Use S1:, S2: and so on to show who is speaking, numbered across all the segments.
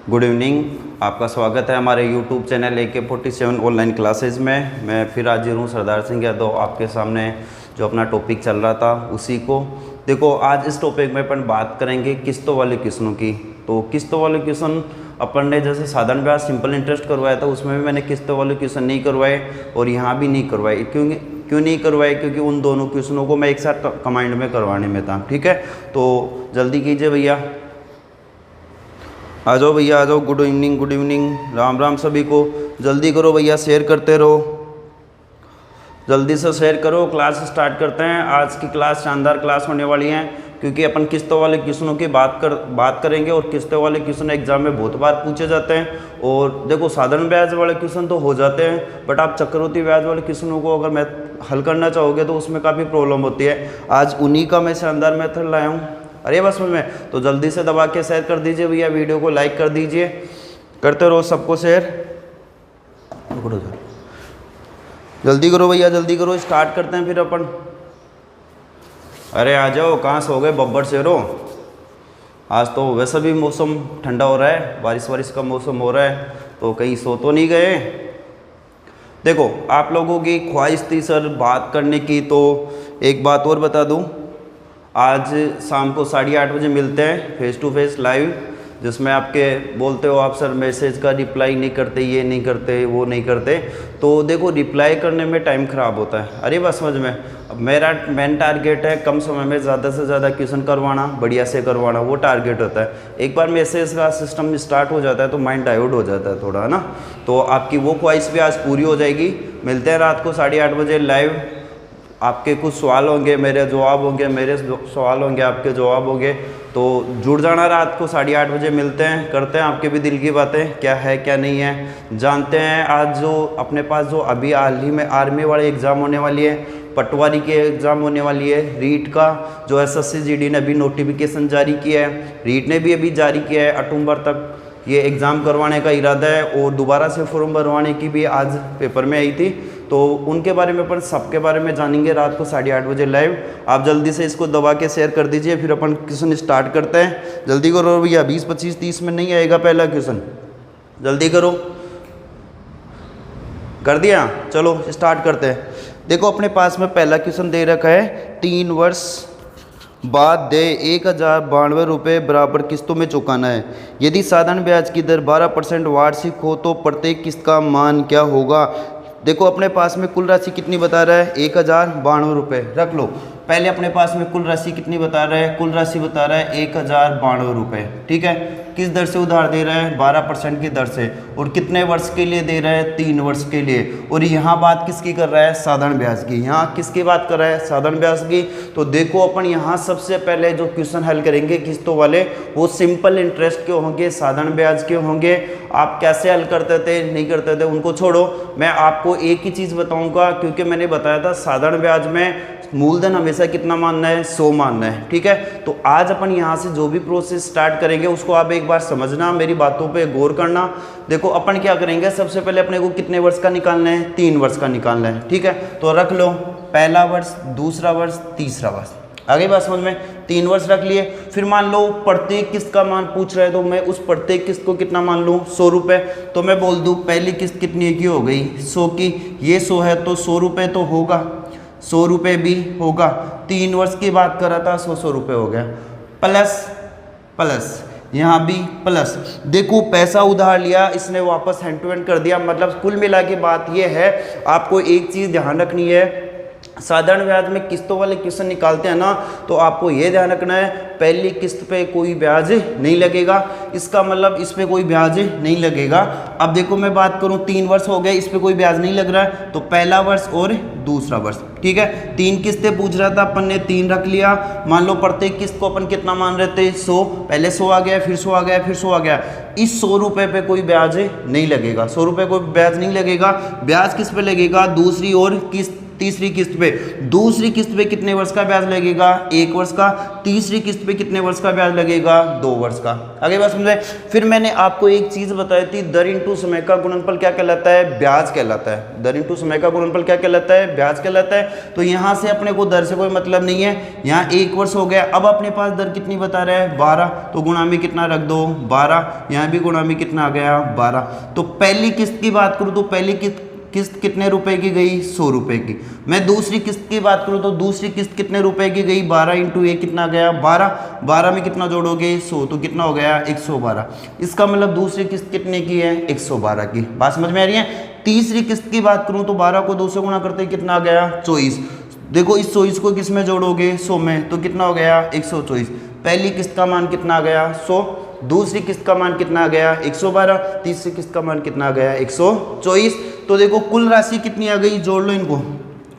S1: Good evening. आपका स्वागत है हमारे YouTube channel AK47 online classes में। मैं फिर हाजिर हूँ सरदार सिंह यादव आपके सामने। जो अपना टॉपिक चल रहा था उसी को देखो, आज इस टॉपिक में अपन बात करेंगे किस्तों वाले क्वेश्चनों की। तो किस्तों वाले क्वेश्चन अपन ने जैसे साधारण ब्याज सिंपल इंटरेस्ट करवाया था, उसमें भी मैंने किस्तों वाले क्वेश्चन नहीं करवाए और यहाँ भी नहीं करवाए। क्यों नहीं करवाए? क्योंकि उन दोनों क्वेश्चनों को मैं एक साथ कमांड में करवाने में था। ठीक है, तो जल्दी कीजिए भैया, आ जाओ भैया, आ जाओ। गुड इवनिंग, राम राम सभी को। जल्दी करो भैया, शेयर करते रहो, जल्दी से शेयर करो। क्लास स्टार्ट करते हैं। आज की क्लास शानदार क्लास होने वाली है, क्योंकि अपन किस्तों वाले क्वेश्चनों की बात करेंगे। और किस्तों वाले क्वेश्चन एग्जाम में बहुत बार पूछे जाते हैं। और देखो, साधारण ब्याज वाले क्वेश्चन तो हो जाते हैं, बट आप चक्रवृद्धि ब्याज वाले क्वेश्चनों को अगर मैं हल करना चाहोगे तो उसमें काफ़ी प्रॉब्लम होती है। आज उन्हीं का मैं शानदार मेथड लाया हूँ। अरे बस में तो जल्दी से दबा के शेयर कर दीजिए भैया, वीडियो को लाइक कर दीजिए, करते रहो सबको शेयर। जल्दी करो भैया, जल्दी करो, स्टार्ट करते हैं फिर अपन। अरे आ जाओ, कहाँ सो गए बब्बर शेरो। आज तो वैसे भी मौसम ठंडा हो रहा है, बारिश का मौसम हो रहा है, तो कहीं सो तो नहीं गए। देखो, आप लोगों की ख्वाहिश थी सर बात करने की, तो एक बात और बता दूं, आज शाम को 8:30 बजे मिलते हैं फेस टू फेस लाइव, जिसमें आपके बोलते हो आप सर मैसेज का रिप्लाई नहीं करते, ये नहीं करते, वो नहीं करते। तो देखो, रिप्लाई करने में टाइम ख़राब होता है। अरे बस समझ में, अब मेरा मेन टारगेट है कम समय में ज़्यादा से ज़्यादा क्वेश्चन करवाना, बढ़िया से करवाना, वो टारगेट होता है। एक बार मैसेज का सिस्टम स्टार्ट हो जाता है तो माइंड डाइवर्ट हो जाता है थोड़ा, है ना। तो आपकी वो ख्वाहिश भी आज पूरी हो जाएगी। मिलते हैं रात को 8:30 बजे लाइव। आपके कुछ सवाल होंगे, मेरे जवाब होंगे, मेरे सवाल होंगे, आपके जवाब होंगे। तो जुड़ जाना, रात को 8:30 बजे मिलते हैं, करते हैं आपके भी दिल की बातें, क्या है क्या नहीं है जानते हैं। आज जो अपने पास जो अभी हाल ही में आर्मी वाले एग्ज़ाम होने वाली है, पटवारी के एग्ज़ाम होने वाली है, रीट का जो SSC GD ने अभी नोटिफिकेशन जारी किया है, रीट ने भी अभी जारी किया है, अक्टूबर तक ये एग्ज़ाम करवाने का इरादा है। और दोबारा से फॉर्म भरवाने की भी आज पेपर में आई थी, तो उनके बारे में अपन सबके बारे में जानेंगे रात को 8:30 बजे लाइव। आप जल्दी से इसको दबा के शेयर कर दीजिए, फिर अपन क्वेश्चन स्टार्ट करते हैं। जल्दी करो भैया, 20, 25, 30 में नहीं आएगा पहला क्वेश्चन, जल्दी करो। कर दिया? चलो स्टार्ट करते हैं। देखो, अपने पास में पहला क्वेश्चन दे रखा है, 3 वर्ष बाद दे 1092 रुपये बराबर किस्तों में चुकाना है। यदि साधारण ब्याज की दर 12% वार्षिक हो तो प्रत्येक किस्त का मान क्या होगा। देखो, अपने पास में कुल राशि कितनी बता रहा है, 1092 रुपये रख लो। पहले अपने पास में कुल राशि कितनी बता रहा है, कुल राशि बता रहा है 1092 रुपये। ठीक है, किस दर से उधार दे रहा है, 12% की दर से। और कितने वर्ष के लिए दे रहा है, 3 वर्ष के लिए। और यहाँ बात किसकी कर रहा है, साधारण ब्याज की। यहाँ किसकी बात कर रहा है, साधारण ब्याज की। तो देखो, अपन यहाँ सबसे पहले जो क्वेश्चन हल करेंगे किस्तों वाले, वो सिंपल इंटरेस्ट के होंगे, साधारण ब्याज के होंगे। आप कैसे हल करते थे नहीं करते थे उनको छोड़ो, मैं आपको एक ही चीज़ बताऊंगा, क्योंकि मैंने बताया था साधारण ब्याज में मूलधन हमेशा कितना मानना है, 100 मानना है। ठीक है, तो आज अपन यहाँ से जो भी प्रोसेस स्टार्ट करेंगे उसको आप एक बार समझना, मेरी बातों पे गौर करना। देखो, अपन क्या करेंगे, सबसे पहले अपने को कितने वर्ष का निकालना है, 3 वर्ष का निकालना है। ठीक है, तो रख लो पहला वर्ष, दूसरा वर्ष, तीसरा वर्ष। आगे बात समझ में, 3 वर्ष रख लिए। फिर मान लो प्रत्येक किस्त का मान पूछ रहा है, तो मैं उस प्रत्येक किस्त को कितना मान लूँ, 100 रुपये। तो मैं बोल दूँ पहली किस्त कितनी की हो गई, 100 की। ये 100 है तो 100 रुपये तो होगा, 100 रुपये भी होगा। 3 वर्ष की बात कर रहा था, 100 रुपये हो गया। प्लस यहाँ भी प्लस। देखो, पैसा उधार लिया, इसने वापस हैंड टू हैंड कर दिया। मतलब कुल मिला के बात ये है, आपको एक चीज़ ध्यान रखनी है, साधारण ब्याज में किस्तों वाले क्वेश्चन निकालते हैं ना, तो आपको ये ध्यान रखना है, पहली किस्त पे कोई ब्याज नहीं लगेगा। इसका मतलब इस पे कोई ब्याज नहीं लगेगा। अब देखो, मैं बात करूं 3 वर्ष हो गए, इस पे कोई ब्याज नहीं लग रहा है, तो पहला वर्ष और दूसरा वर्ष। ठीक है, 3 किस्तें पूछ रहा था, अपन ने 3 रख लिया। मान लो प्रत्येक किस्त को अपन कितना मान रहे थे, 100। पहले 100 आ गया, फिर 100 आ गया, फिर 100 आ गया। इस 100 रुपये पे कोई ब्याज नहीं लगेगा, 100 रुपये कोई ब्याज नहीं लगेगा। ब्याज किस पे लगेगा, दूसरी और किस्त तीसरी किस्त पे। दूसरी किस्त पे कितने वर्ष का ब्याज लगेगा? 1 वर्ष का। तीसरी किस्त पे कितने वर्ष का ब्याज लगेगा? 2 वर्ष का। आगे बात समझे। फिर मैंने आपको एक चीज बताई थी, दर इंटू समय का गुणनफल क्या कहलाता है? ब्याज कहलाता है। दर इंटू समय का गुणनफल क्या कहलाता है? ब्याज कहलाता है। तो यहाँ से अपने को दर से कोई मतलब नहीं है, यहाँ 1 वर्ष हो गया। अब अपने पास दर कितनी बता रहा है? 12, तो गुणा में कितना रख दो? 12। यहाँ भी गुणा में कितना आ गया? 12। तो पहली किस्त की बात करूँ तो पहली किस्त कितने रुपए की गई? 100 रुपए की। मैं दूसरी किस्त की बात करूं तो दूसरी किस्त कितने रुपए की गई? 12 इंटू 1 कितना गया? 12। 12 में कितना जोड़ोगे? 100, तो कितना हो गया? 112। इसका मतलब दूसरी किस्त कितने की है? 112 की। बात समझ में आ रही है। तीसरी किस्त की बात करूं तो 12 को 2 से गुणा करते कितना आ गया? 24। देखो इस 24 को किस में जोड़ोगे? 100 में, तो कितना हो गया? 124। पहली किस्त का मान कितना आ गया? 100। दूसरी किस्त का मान कितना आ गया? 112। तीसरी किस्त का मान कितना आ गया? 124। तो देखो कुल राशि कितनी आ गई? जोड़ लो इनको।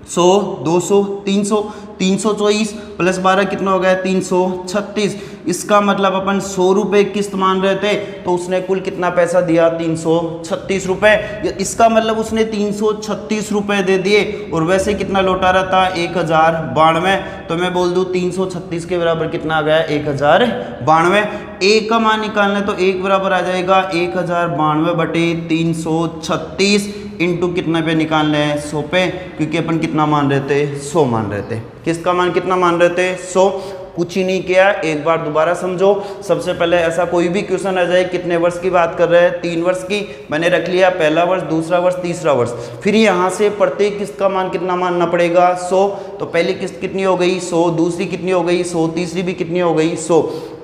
S1: 100, 200, 300, 324 प्लस 12 कितना हो गया? 336। इसका मतलब अपन 100 रुपये किस्त मान रहे थे, तो उसने कुल कितना पैसा दिया? 336 रुपये। इसका मतलब उसने 336 रुपये दे दिए, और वैसे कितना लौटा रहा था? 1092। तो मैं बोल दूं 336 के बराबर कितना आ गया? 1092। एक का मान निकालना है तो 1 बराबर आ जाएगा 1092 बटे 336 इंटू कितना पे निकालना है? 100 पे, क्योंकि अपन कितना मान रहे थे? 100 मान रहे थे। किस्त का मान कितना मान रहे थे? 100। कुछ ही नहीं किया, एक बार दोबारा समझो। सबसे पहले ऐसा कोई भी क्वेश्चन आ जाए, कितने वर्ष की बात कर रहे हैं? 3 वर्ष की। मैंने रख लिया पहला वर्ष, दूसरा वर्ष, तीसरा वर्ष। फिर यहाँ से प्रत्येक किस्त का मान कितना मानना पड़ेगा? 100। तो पहली किस्त कितनी हो गई? 100। दूसरी कितनी हो गई? 100। तीसरी भी कितनी हो गई? 100।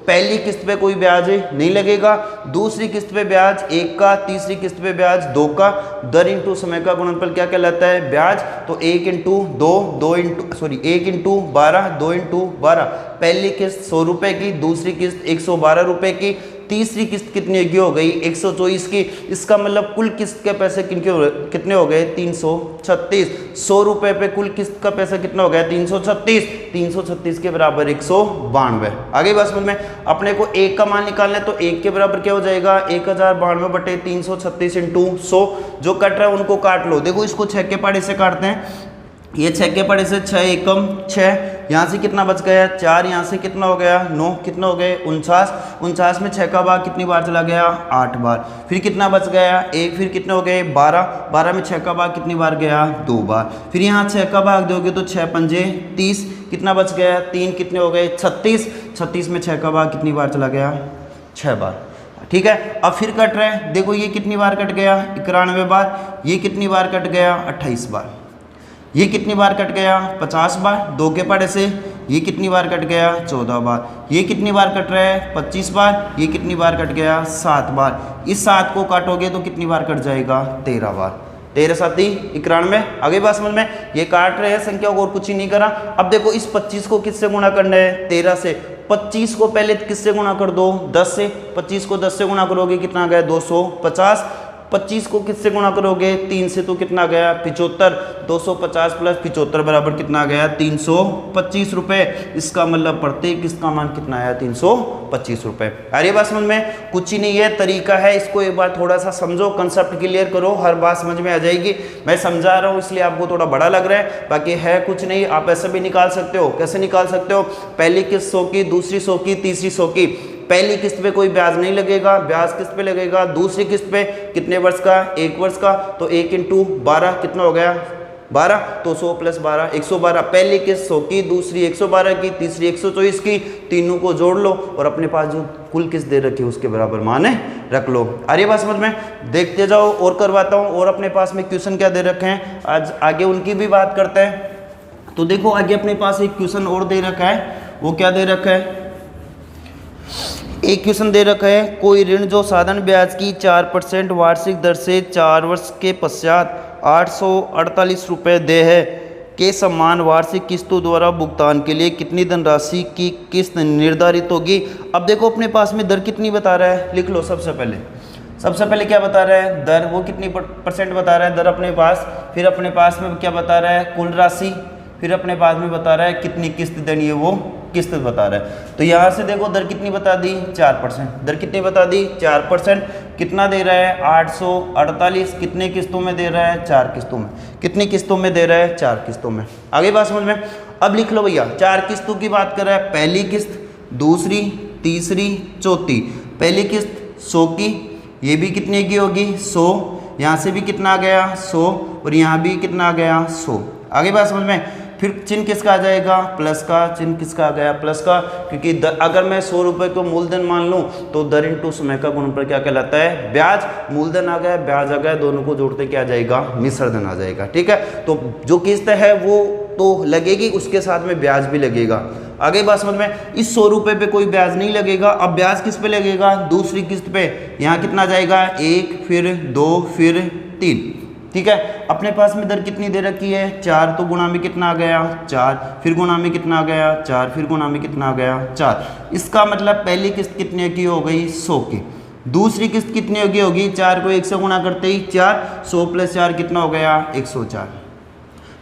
S1: पहली किस्त पे कोई ब्याज नहीं लगेगा, दूसरी किस्त पे ब्याज 1 का, तीसरी किस्त पे ब्याज 2 का। दर इंटू समय का गुणनफल क्या कहलाता है? ब्याज। तो 1 इंटू 2, 1 इंटू 12, 2 इंटू 12। पहली किस्त 100 रुपए की, दूसरी किस्त 112 रुपए की, तीसरी किस्त कितने की हो गई? 124 की। इसका मतलब कुल किस्त के पैसे कितने हो गए? 336। 100 रुपए पे कुल किस्त का पैसा कितना हो गया? 336। 336 के बराबर 192। आगे बात समझ में। अपने को 1 का मान निकालना है, तो 1 के बराबर क्या हो जाएगा? 1092 बटे 336 इंटू 100। जो कट रहा है उनको काट लो। देखो इसको 6 के पहाड़े से काटते हैं। ये 6 के पहाड़े से 6 एकम 6, यहाँ से कितना बच गया? 4। यहाँ से कितना हो गया? 9। कितना हो गए? 49। 49 में 6 का भाग कितनी बार चला गया? 8 बार। फिर कितना बच गया? 1। फिर कितने हो गए? 12। 12 में 6 का भाग कितनी बार गया? 2 बार। फिर यहाँ 6 का भाग दोगे तो 6 पंजे 30। कितना बच गया? 3। कितने हो गए? 36। 36 में 6 का भाग कितनी बार चला गया? 6 बार। ठीक है। अब फिर कट रहे हैं। देखो ये कितनी बार कट गया? 91 बार। ये कितनी बार कट गया? 28 बार। ये कितनी बार कट गया? 50 बार। 2 के पहाड़े से ये कितनी बार कट गया? 14 बार। ये कितनी बार कट रहा है? 25 बार। ये कितनी बार कट गया? 7 बार। इस 7 को काटोगे तो कितनी बार कट जाएगा? 13 बार। 13 साथी 91। आगे बात समझ में। ये काट रहे हैं संख्या को और कुछ ही नहीं करा। अब देखो इस 25 को किससे गुणा करना है? 13 से। 25 को पहले किससे गुणा कर दो? 10 से। 25 को 10 से गुणा करोगे कितना गया? 250। 25 को किससे गुणा करोगे? 3 से, तो कितना गया? 75। 250 प्लस 75 बराबर कितना गया? 325 रुपये। इसका मतलब प्रत्येक किस्त का मान कितना आया? 325 रुपये। अरे बात समझ में। कुछ ही नहीं है, तरीका है। इसको एक बार थोड़ा सा समझो, कंसेप्ट क्लियर करो, हर बात समझ में आ जाएगी। मैं समझा रहा हूँ इसलिए आपको थोड़ा बड़ा लग रहा है, बाकी है कुछ नहीं। आप ऐसे भी निकाल सकते हो। कैसे निकाल सकते हो? पहली किस्त 100 की, दूसरी 100 की, तीसरी 100 की। पहली किस्त पे कोई ब्याज नहीं लगेगा, ब्याज किस्त पे लगेगा। दूसरी किस्त पे कितने वर्ष का? 1 वर्ष का। तो 1 इंटू 12 कितना हो गया? 12। तो 100 प्लस 12 112। पहली किस्त 100 की, दूसरी 112 की, तीसरी 124 की। तीनों को जोड़ लो और अपने पास जो कुल किस्त दे रखी है उसके बराबर मान रख लो। अरे बात समझ में। देखते जाओ और करवाता हूँ। और अपने पास में क्वेश्चन क्या दे रखे हैं आज, आगे उनकी भी बात करते हैं। तो देखो आगे अपने पास एक क्वेश्चन और दे रखा है। वो क्या दे रखा है? एक क्वेश्चन दे रखा है, कोई ऋण जो साधारण ब्याज की 4% वार्षिक दर से 4 वर्ष के पश्चात 848 रुपये देय है के समान वार्षिक किस्तों द्वारा भुगतान के लिए कितनी धनराशि की किस्त निर्धारित होगी। अब देखो अपने पास में दर कितनी बता रहा है, लिख लो। सबसे पहले क्या बता रहा है? दर। वो कितनी % बता रहा है दर अपने पास। फिर अपने पास में क्या बता रहा है? कुल राशि। फिर अपने पास में बता रहा है कितनी किस्त देनी है, वो किस्त बता रहा है। तो यहाँ से देखो दर कितनी बता दी? 4%। दर कितनी बता दी? 4%। कितना दे रहा है 848। कितने किस्तों में दे रहा है 4 किस्तों में। कितनी किस्तों में दे रहा है 4 किस्तों में। आगे बात समझ में। अब लिख लो भैया 4 किस्तों की बात कर रहा है, पहली किस्त, दूसरी, तीसरी, चौथी। पहली किस्त 100 की, ये भी कितने की होगी 100, यहाँ से भी कितना आ गया 100 और यहाँ भी कितना आ गया 100। आगे बात समझ में। फिर चिन्ह किसका आ जाएगा प्लस का, चिन्ह किसका आ गया प्लस का, क्योंकि अगर मैं 100 रुपये को मूलधन मान लूँ तो दर इंटू समय का गुणनफल क्या कहलाता है ब्याज। मूलधन आ गया, ब्याज आ गया, दोनों को जोड़ते क्या आ जाएगा मिश्र धन आ जाएगा। ठीक है, तो जो किस्त है वो तो लगेगी, उसके साथ में ब्याज भी लगेगा। आगे बात समझ में। इस 100 रुपये पे कोई ब्याज नहीं लगेगा। अब ब्याज किस पे लगेगा दूसरी किस्त पे। यहाँ कितना जाएगा 1, फिर 2, फिर 3। ठीक है, अपने पास में दर कितनी दे रखी है 4, तो गुणा में कितना आ गया 4, फिर गुणा में कितना आ गया 4, फिर गुणा में कितना आ गया 4। इसका मतलब पहली किस्त कितने की हो गई 100 की, दूसरी किस्त कितनी होगी 4 को 1 से गुणा करते ही 4, 100 + 4 कितना हो गया 104।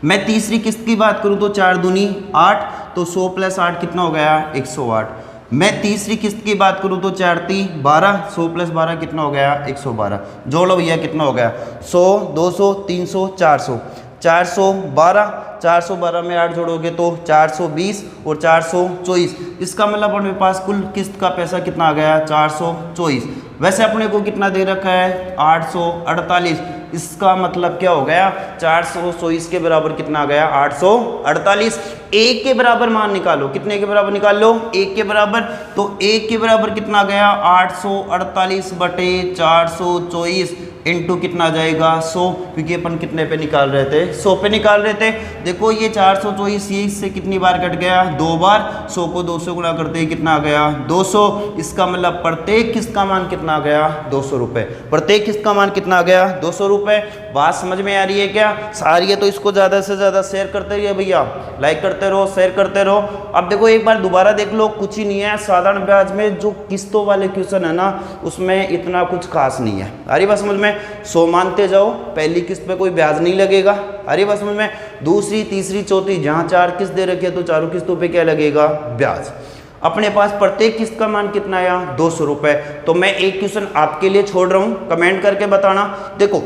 S1: मैं तीसरी किस्त की बात करूं तो 4 दूनी 8, तो 100 + 8 कितना हो गया 108। मैं तीसरी किस्त की बात करूं तो 4 × 3 = 12, 100 + 12 कितना हो गया 112। जोड़ो भैया कितना हो गया 100, 200, 300, 400, 412, 412 में 8 जोड़ोगे तो 420 और 424। इसका मतलब अपने पास कुल किस्त का पैसा कितना आ गया 424। वैसे अपने को कितना दे रखा है 848। इसका मतलब क्या हो गया 424 के बराबर कितना आ गया 848। 1 के बराबर मान निकालो, कितने के बराबर निकाल लो 1 के बराबर। तो 1 के बराबर कितना आ गया 848/424 इंटू कितना आ जाएगा 100, क्योंकि अपन कितने पे निकाल रहे थे 100 पे निकाल रहे थे। देखो ये 424 ये इससे कितनी बार कट गया 2 बार, 100 को 2 से गुणा करते ही कितना आ गया 200। इसका मतलब प्रत्येक किस्त का मान कितना आ गया 200 रुपये। प्रत्येक किस्त का मान कितना आ गया 200 रुपये। बात समझ में आ रही है क्या सारी है? तो इसको ज़्यादा से ज़्यादा शेयर करते रहिए भैया, लाइक करते रहो, शेयर करते रहो। अब देखो एक बार दोबारा देख लो, कुछ ही नहीं है। साधारण ब्याज में जो किस्तों वाले क्वेश्चन है ना उसमें इतना कुछ खास नहीं है। आ रही बात समझ में। 100 मानते जाओ, पहली किस्त पे कोई ब्याज नहीं लगेगा। आ रही बात समझ में। दूसरी, तीसरी, चौथी, जहां 4 किस्त दे रखी है तो चारों किस्तों पे क्या लगेगा ब्याज। अपने पास प्रत्येक किस्त का मान कितना आया 200 रुपये। तो मैं एक क्वेश्चन आपके लिए छोड़ रहा हूं, कमेंट करके बताना। देखो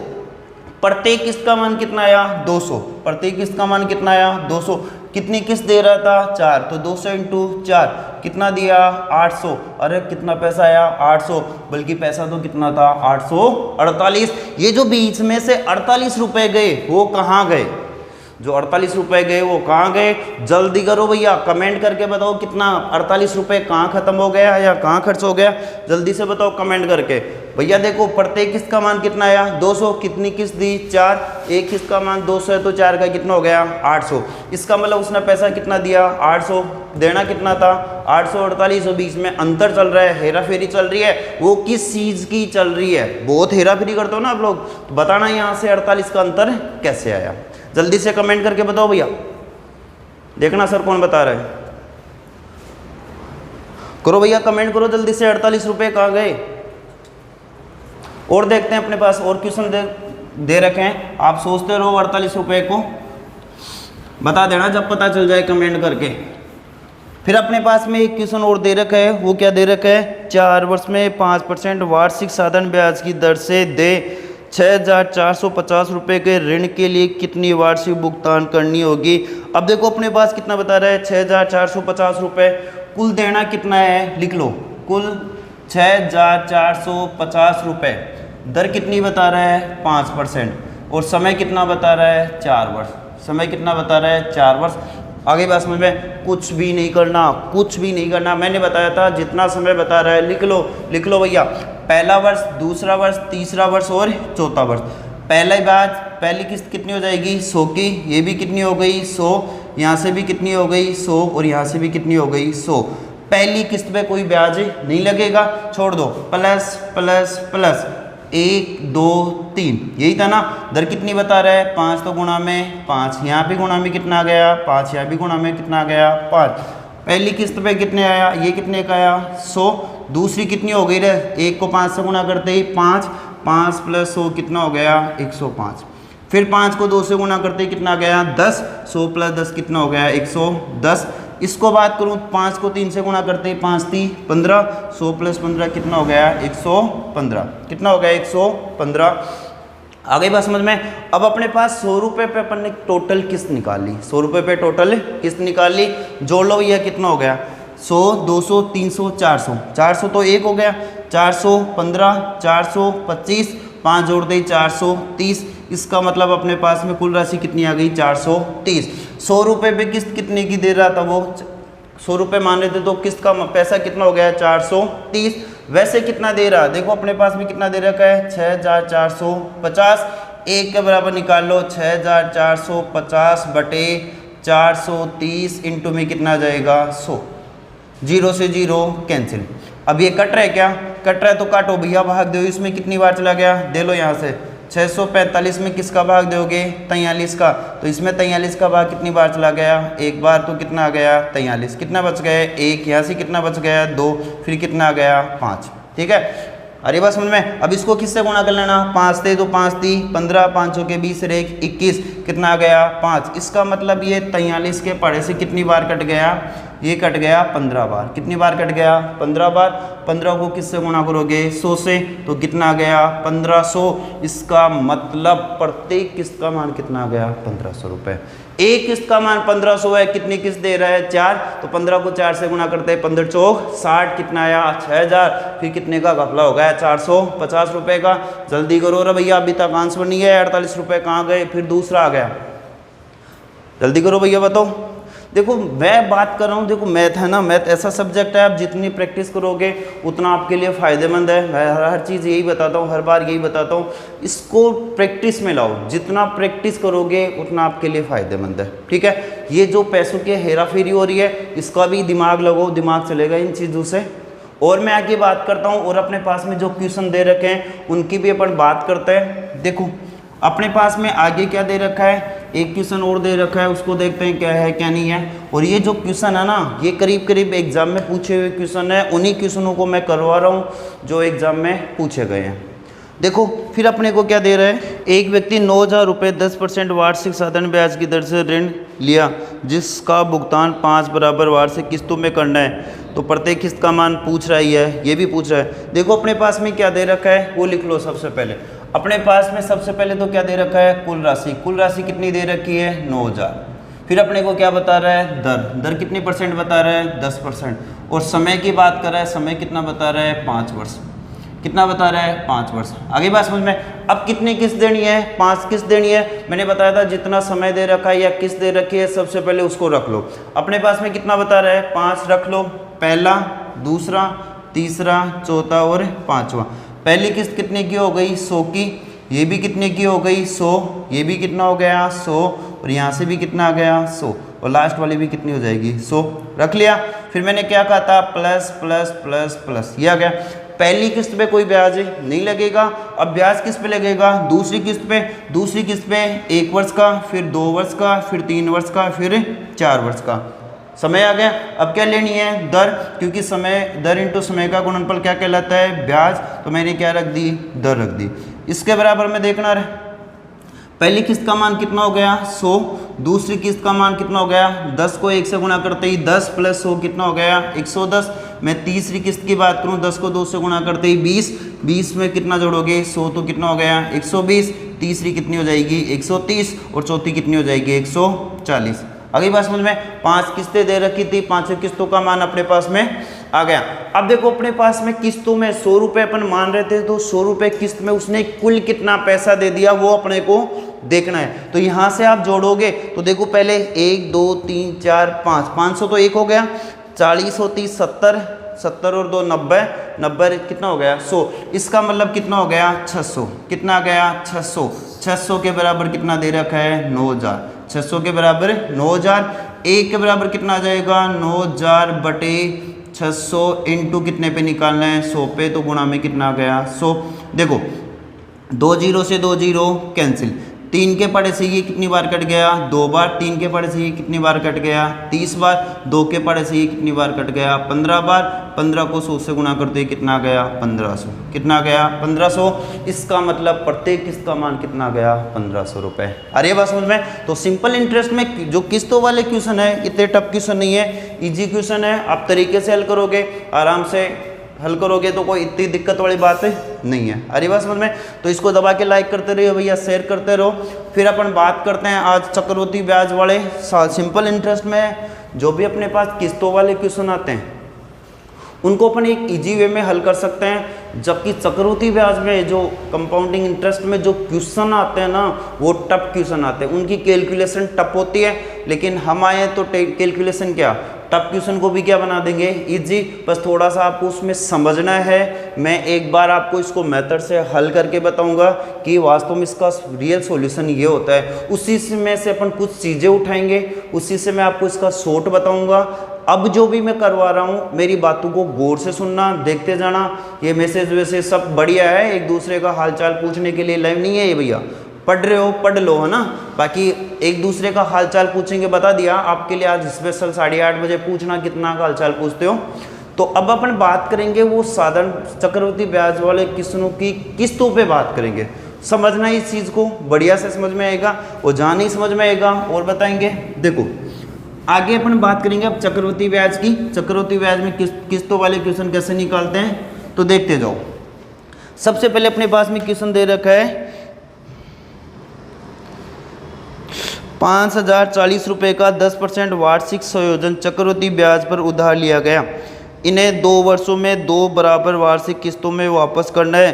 S1: प्रत्येक किस्त का मान कितना आया 200, प्रत्येक किस्त का मान कितना आया 200। कितनी किस्त दे रहा था 4, तो 200 × 4 कितना दिया 800। अरे कितना पैसा आया 800, बल्कि पैसा तो कितना था 848। ये जो बीच में से 48 रुपए गए वो कहाँ गए? जो 48 रुपए गए वो कहाँ गए? जल्दी करो भैया, कमेंट करके बताओ कितना 48 रुपए कहाँ खत्म हो गया या कहाँ खर्च हो गया। जल्दी से बताओ कमेंट करके। भैया देखो प्रत्येक किस्त का मान कितना आया 200। कितनी किस्त दी 4, एक किस्त का मान 200 है तो 4 का कितना हो गया 800। इसका मतलब उसने पैसा कितना दिया 800, देना कितना था 848। और बीच में अंतर चल रहा है, हेरा फेरी चल रही है। वो किस चीज़ की चल रही है? बहुत हेरा फेरी करते हो ना आप लोग, तो बताना यहाँ से 48 का अंतर कैसे आया। जल्दी से कमेंट करके बताओ भैया, देखना सर कौन बता रहा है। करो भैया कमेंट करो जल्दी से, 48 रुपये कहाँ गए। और देखते हैं अपने पास और क्वेश्चन दे रखे हैं। आप सोचते रहो 48 रुपये को, बता देना जब पता चल जाए कमेंट करके। फिर अपने पास में एक क्वेश्चन और दे रखा है, वो क्या दे रखा है 4 वर्ष में 5% वार्षिक साधारण ब्याज की दर से दे 6,450 रुपये के ऋण के लिए कितनी वार्षिक भुगतान करनी होगी। अब देखो अपने पास कितना बता रहा है 6,450 रुपये। कुल देना कितना है लिख लो, कुल 6,450 रुपये। दर कितनी बता रहा है 5%, और समय कितना बता रहा है 4 वर्ष। समय कितना बता रहा है 4 वर्ष। आगे बात समझ में। कुछ भी नहीं करना, कुछ भी नहीं करना। मैंने बताया था जितना समय बता रहा है लिख लो भैया। पहला वर्ष, दूसरा वर्ष, तीसरा वर्ष और चौथा वर्ष। पहला ब्याज, पहली किस्त कितनी हो जाएगी 100 की, ये भी कितनी हो गई 100, यहाँ से भी कितनी हो गई 100 और यहाँ से भी कितनी हो गई 100। पहली किस्त पे कोई ब्याज नहीं लगेगा, छोड़ दो। प्लस प्लस प्लस 1 2 3, यही था ना। दर कितनी बता रहा है 5, तो गुणा में 5, यहाँ भी गुणा में कितना आ गया 5, यहाँ भी गुणा में कितना आ गया 5। पहली किस्त पे कितने आया, ये कितने का आया 100। दूसरी कितनी हो गई रे, 1 को 5 से गुणा करते ही 5, 5 + 100 कितना हो गया 105। फिर 5 को 2 से गुणा करते ही कितना आ गया 10, 100 + 10 कितना हो गया 110। इसको बात करूँ 5 को 3 से गुणा करते हैं, 5 3 15, 100 + 15 कितना हो गया 115, कितना हो गया 115। आगे बात समझ में। अब अपने पास 100 रुपये पे अपन ने टोटल किस्त निकाल ली, 100 रुपये पे टोटल किस्त निकाल ली। जोड़ लो यह कितना हो गया 100 200 300 400, 400 तो एक हो गया, 415 425, 5 जोड़ दे 430। इसका मतलब अपने पास में कुल राशि कितनी आ गई 430। 100 रुपये पे किस्त कितने की दे रहा था वो 100 रुपये मान रहे थे, तो किस्त का पैसा कितना हो गया 430। वैसे कितना दे रहा, देखो अपने पास में कितना दे रखा है 6450। एक के बराबर निकाल लो, 6450 बटे 430 इंटू में कितना आ जाएगा 100। 0 से 0 कैंसिल। अब ये कट रहा है, क्या कट रहा है तो काटो भैया, भाग दो। इसमें कितनी बार चला गया, दे लो यहाँ से। 645 में किसका भाग दोगे 43 का, तो इसमें 43 का भाग कितनी बार चला गया, एक बार, तो कितना आ गया 43। कितना बच गया 1, यहाँ से कितना बच गया 2, फिर कितना आ गया 5। ठीक है, अरे बात समझ में। अब इसको किससे गुणा कर लेना, 5 थे तो 5 3 15, 5 के 20 से 1 21, कितना आ गया 5। इसका मतलब ये 43 के पढ़े से कितनी बार कट गया, ये कट गया 15 बार। कितनी बार कट गया 15 बार। 15 को किससे गुणा करोगे 100 से, तो कितना आ गया 1500। इसका मतलब प्रत्येक किस्त का मान कितना आ गया 1500 रुपये। एक किस्त का मान 1500 है, कितनी किस्त दे रहा है 4, तो 15 को 4 से गुणा करते हैं, 15 चौक 60, कितना आया 6000। फिर कितने का घपला हो गया 450 रुपये का। जल्दी करो रे भैया, अभी तक आंसर नहीं है, 48 रुपये कहाँ गए, फिर दूसरा आ गया। जल्दी करो भैया बताओ। देखो मैं बात कर रहा हूँ, देखो मैथ है ना, मैथ ऐसा सब्जेक्ट है, आप जितनी प्रैक्टिस करोगे उतना आपके लिए फ़ायदेमंद है। मैं हर चीज़ यही बताता हूँ, हर बार यही बताता हूँ, इसको प्रैक्टिस में लाओ। जितना प्रैक्टिस करोगे उतना आपके लिए फ़ायदेमंद है। ठीक है, ये जो पैसों की हेरा फेरी हो रही है, इसका भी दिमाग लगाओ, दिमाग चलेगा इन चीज़ों से। और मैं आगे बात करता हूँ, और अपने पास में जो क्वेश्चन दे रखे हैं उनकी भी अपन बात करते हैं। देखो अपने पास में आगे क्या दे रखा है, एक क्वेश्चन और दे रखा है, उसको देखते हैं क्या है क्या नहीं है। और ये जो क्वेश्चन है ना, ये करीब करीब एग्जाम में पूछे हुए क्वेश्चन है, उन्हीं क्वेश्चनों को मैं करवा रहा हूँ जो एग्जाम में पूछे गए हैं। देखो फिर अपने को क्या दे रहा है, एक व्यक्ति 9000 रुपये 10% वार्षिक साधारण ब्याज की दर से ऋण लिया, जिसका भुगतान 5 बराबर वार्षिक किस्तों में करना है। तो प्रत्येक किस्त का मान पूछ रहा ही है, ये भी पूछ रहा है। देखो अपने पास में क्या दे रखा है वो लिख लो। सबसे पहले अपने पास में सबसे पहले तो क्या दे रखा है, कुल राशि। कुल राशि कितनी दे रखी है 9000। फिर अपने को क्या बता रहा है, दर कितनी % बता रहा है 10%। और समय की बात कर रहा है, समय कितना बता रहा है 5 वर्ष। कितना बता रहा है 5 वर्ष। आगे बात समझ में। अब कितनी किस्त देनी है, 5 किस्त देनी है। मैंने बताया था जितना समय दे रखा है या किस्त दे रखी है सबसे पहले उसको रख लो। अपने पास में कितना बता रहा है 5 रख लो, पहला, दूसरा, तीसरा, चौथा और पांचवा। पहली किस्त कितने की हो गई 100 की, ये भी कितने की हो गई 100, ये भी कितना हो गया 100, और यहाँ से भी कितना आ गया 100, और लास्ट वाली भी कितनी हो जाएगी 100। रख लिया। फिर मैंने क्या कहा था, प्लस प्लस प्लस प्लस, ये आ गया। पहली किस्त पे कोई ब्याज नहीं लगेगा। अब ब्याज किस पे लगेगा, दूसरी किस्त पे। दूसरी किस्त पे 1 वर्ष का, फिर 2 वर्ष का, फिर 3 वर्ष का, फिर 4 वर्ष का। समय आ गया। अब क्या लेनी है, दर, क्योंकि समय, दर इंटू समय का गुणनफल क्या कहलाता है, ब्याज। तो मैंने क्या रख दी, दर रख दी। इसके बराबर में देखना रहे, पहली किस्त का मान कितना हो गया 100, दूसरी किस्त का मान कितना हो गया 10 को 1 से गुणा करते ही 10 प्लस 100 कितना हो गया 110। मैं तीसरी किस्त की बात करूं, 10 को 2 से गुणा करते ही 20, 20 में कितना जोड़ोगे 100, तो कितना हो गया 120। तीसरी कितनी हो जाएगी 130, और चौथी कितनी हो जाएगी 140। अगली बात समझ में। 5 किस्तें दे रखी थी, 5 किस्तों का मान अपने पास में आ गया। अब देखो अपने पास में किस्तों में 100 रुपये अपन मान रहे थे, तो 100 रुपये किस्त में उसने कुल कितना पैसा दे दिया वो अपने को देखना है। तो यहाँ से आप जोड़ोगे तो देखो पहले 1 2 3 4 5, 500 तो 1 हो गया, 40 होती 70, 70 और 2 90, 90 कितना हो गया 100। इसका मतलब कितना हो गया 600। कितना गया 600। 600 के बराबर कितना दे रखा है 9000। 600 के बराबर 9000। 1 के बराबर कितना आ जाएगा 9000 बटे 600 इंटू कितने पे निकालना है 100 पे, तो गुणा में कितना आ गया 100। देखो 2 0 से 2 0 कैंसिल, 3 के पड़े से ये कितनी बार कट गया, 2 बार। 3 के पड़े से ये कितनी बार कट गया, 30 बार। 2 के पड़े से ये कितनी बार कट गया, 15 बार। 15 को 100 से गुणा करते ही कितना गया, 1500। कितना गया, 1500। इसका मतलब प्रत्येक किस्त का मान कितना गया, 1500 रुपये। अरे बात समझ में। तो सिंपल इंटरेस्ट में जो किस्तों वाले क्वेश्चन है इतने टफ क्वेश्चन नहीं है, इजी क्वेश्चन है। आप तरीके से हल करोगे, आराम से हल करोगे तो कोई इतनी दिक्कत वाली बात नहीं है। अरे बात समझ में। तो इसको दबा के लाइक करते रहिए भैया, शेयर करते रहो। फिर अपन बात करते हैं आज चक्रवृद्धि ब्याज वाले सिंपल इंटरेस्ट में जो भी अपने पास किस्तों वाले क्वेश्चन आते हैं उनको अपन एक इजी वे में हल कर सकते हैं। जबकि चक्रवृद्धि ब्याज में जो कंपाउंडिंग इंटरेस्ट में जो क्वेश्चन आते हैं ना वो टफ क्वेश्चन आते हैं, उनकी कैलकुलेशन टफ होती है। लेकिन हम आए तो कैलकुलेशन क्या, टफ क्वेश्चन को भी क्या बना देंगे, इजी। बस थोड़ा सा आपको उसमें समझना है। मैं एक बार आपको इसको मेथड से हल करके बताऊंगा कि वास्तव में इसका रियल सॉल्यूशन ये होता है। उसी में से अपन कुछ चीज़ें उठाएंगे, उसी से मैं आपको इसका शॉर्ट बताऊंगा। अब जो भी मैं करवा रहा हूँ मेरी बातों को गौर से सुनना, देखते जाना। ये मैसेज वैसे सब बढ़िया है, एक दूसरे का हालचाल पूछने के लिए लाइव नहीं है ये भैया। पढ़ रहे हो पढ़ लो, है ना। बाकी एक दूसरे का हालचाल पूछेंगे, बता दिया आपके लिए आज स्पेशल 8:30 बजे पूछना कितना का हालचाल पूछते हो। तो अब अपन बात करेंगे वो साधारण चक्रवृद्धि ब्याज वाले किस्तों की किस्तों पे बात करेंगे। समझना इस चीज़ को, बढ़िया से समझ में आएगा और जहाँ नहीं समझ में आएगा और बताएंगे। देखो आगे अपन बात करेंगे अब चक्रवृद्धि ब्याज की। चक्रवृद्धि ब्याज में किस्तों वाले क्वेश्चन कैसे निकालते हैं तो देखते जाओ। सबसे पहले अपने पास में क्वेश्चन दे रखा है 5040 रुपये का 10% वार्षिक संयोजन चक्रवृद्धि ब्याज पर उधार लिया गया। इन्हें 2 वर्षों में 2 बराबर वार्षिक किस्तों में वापस करना है।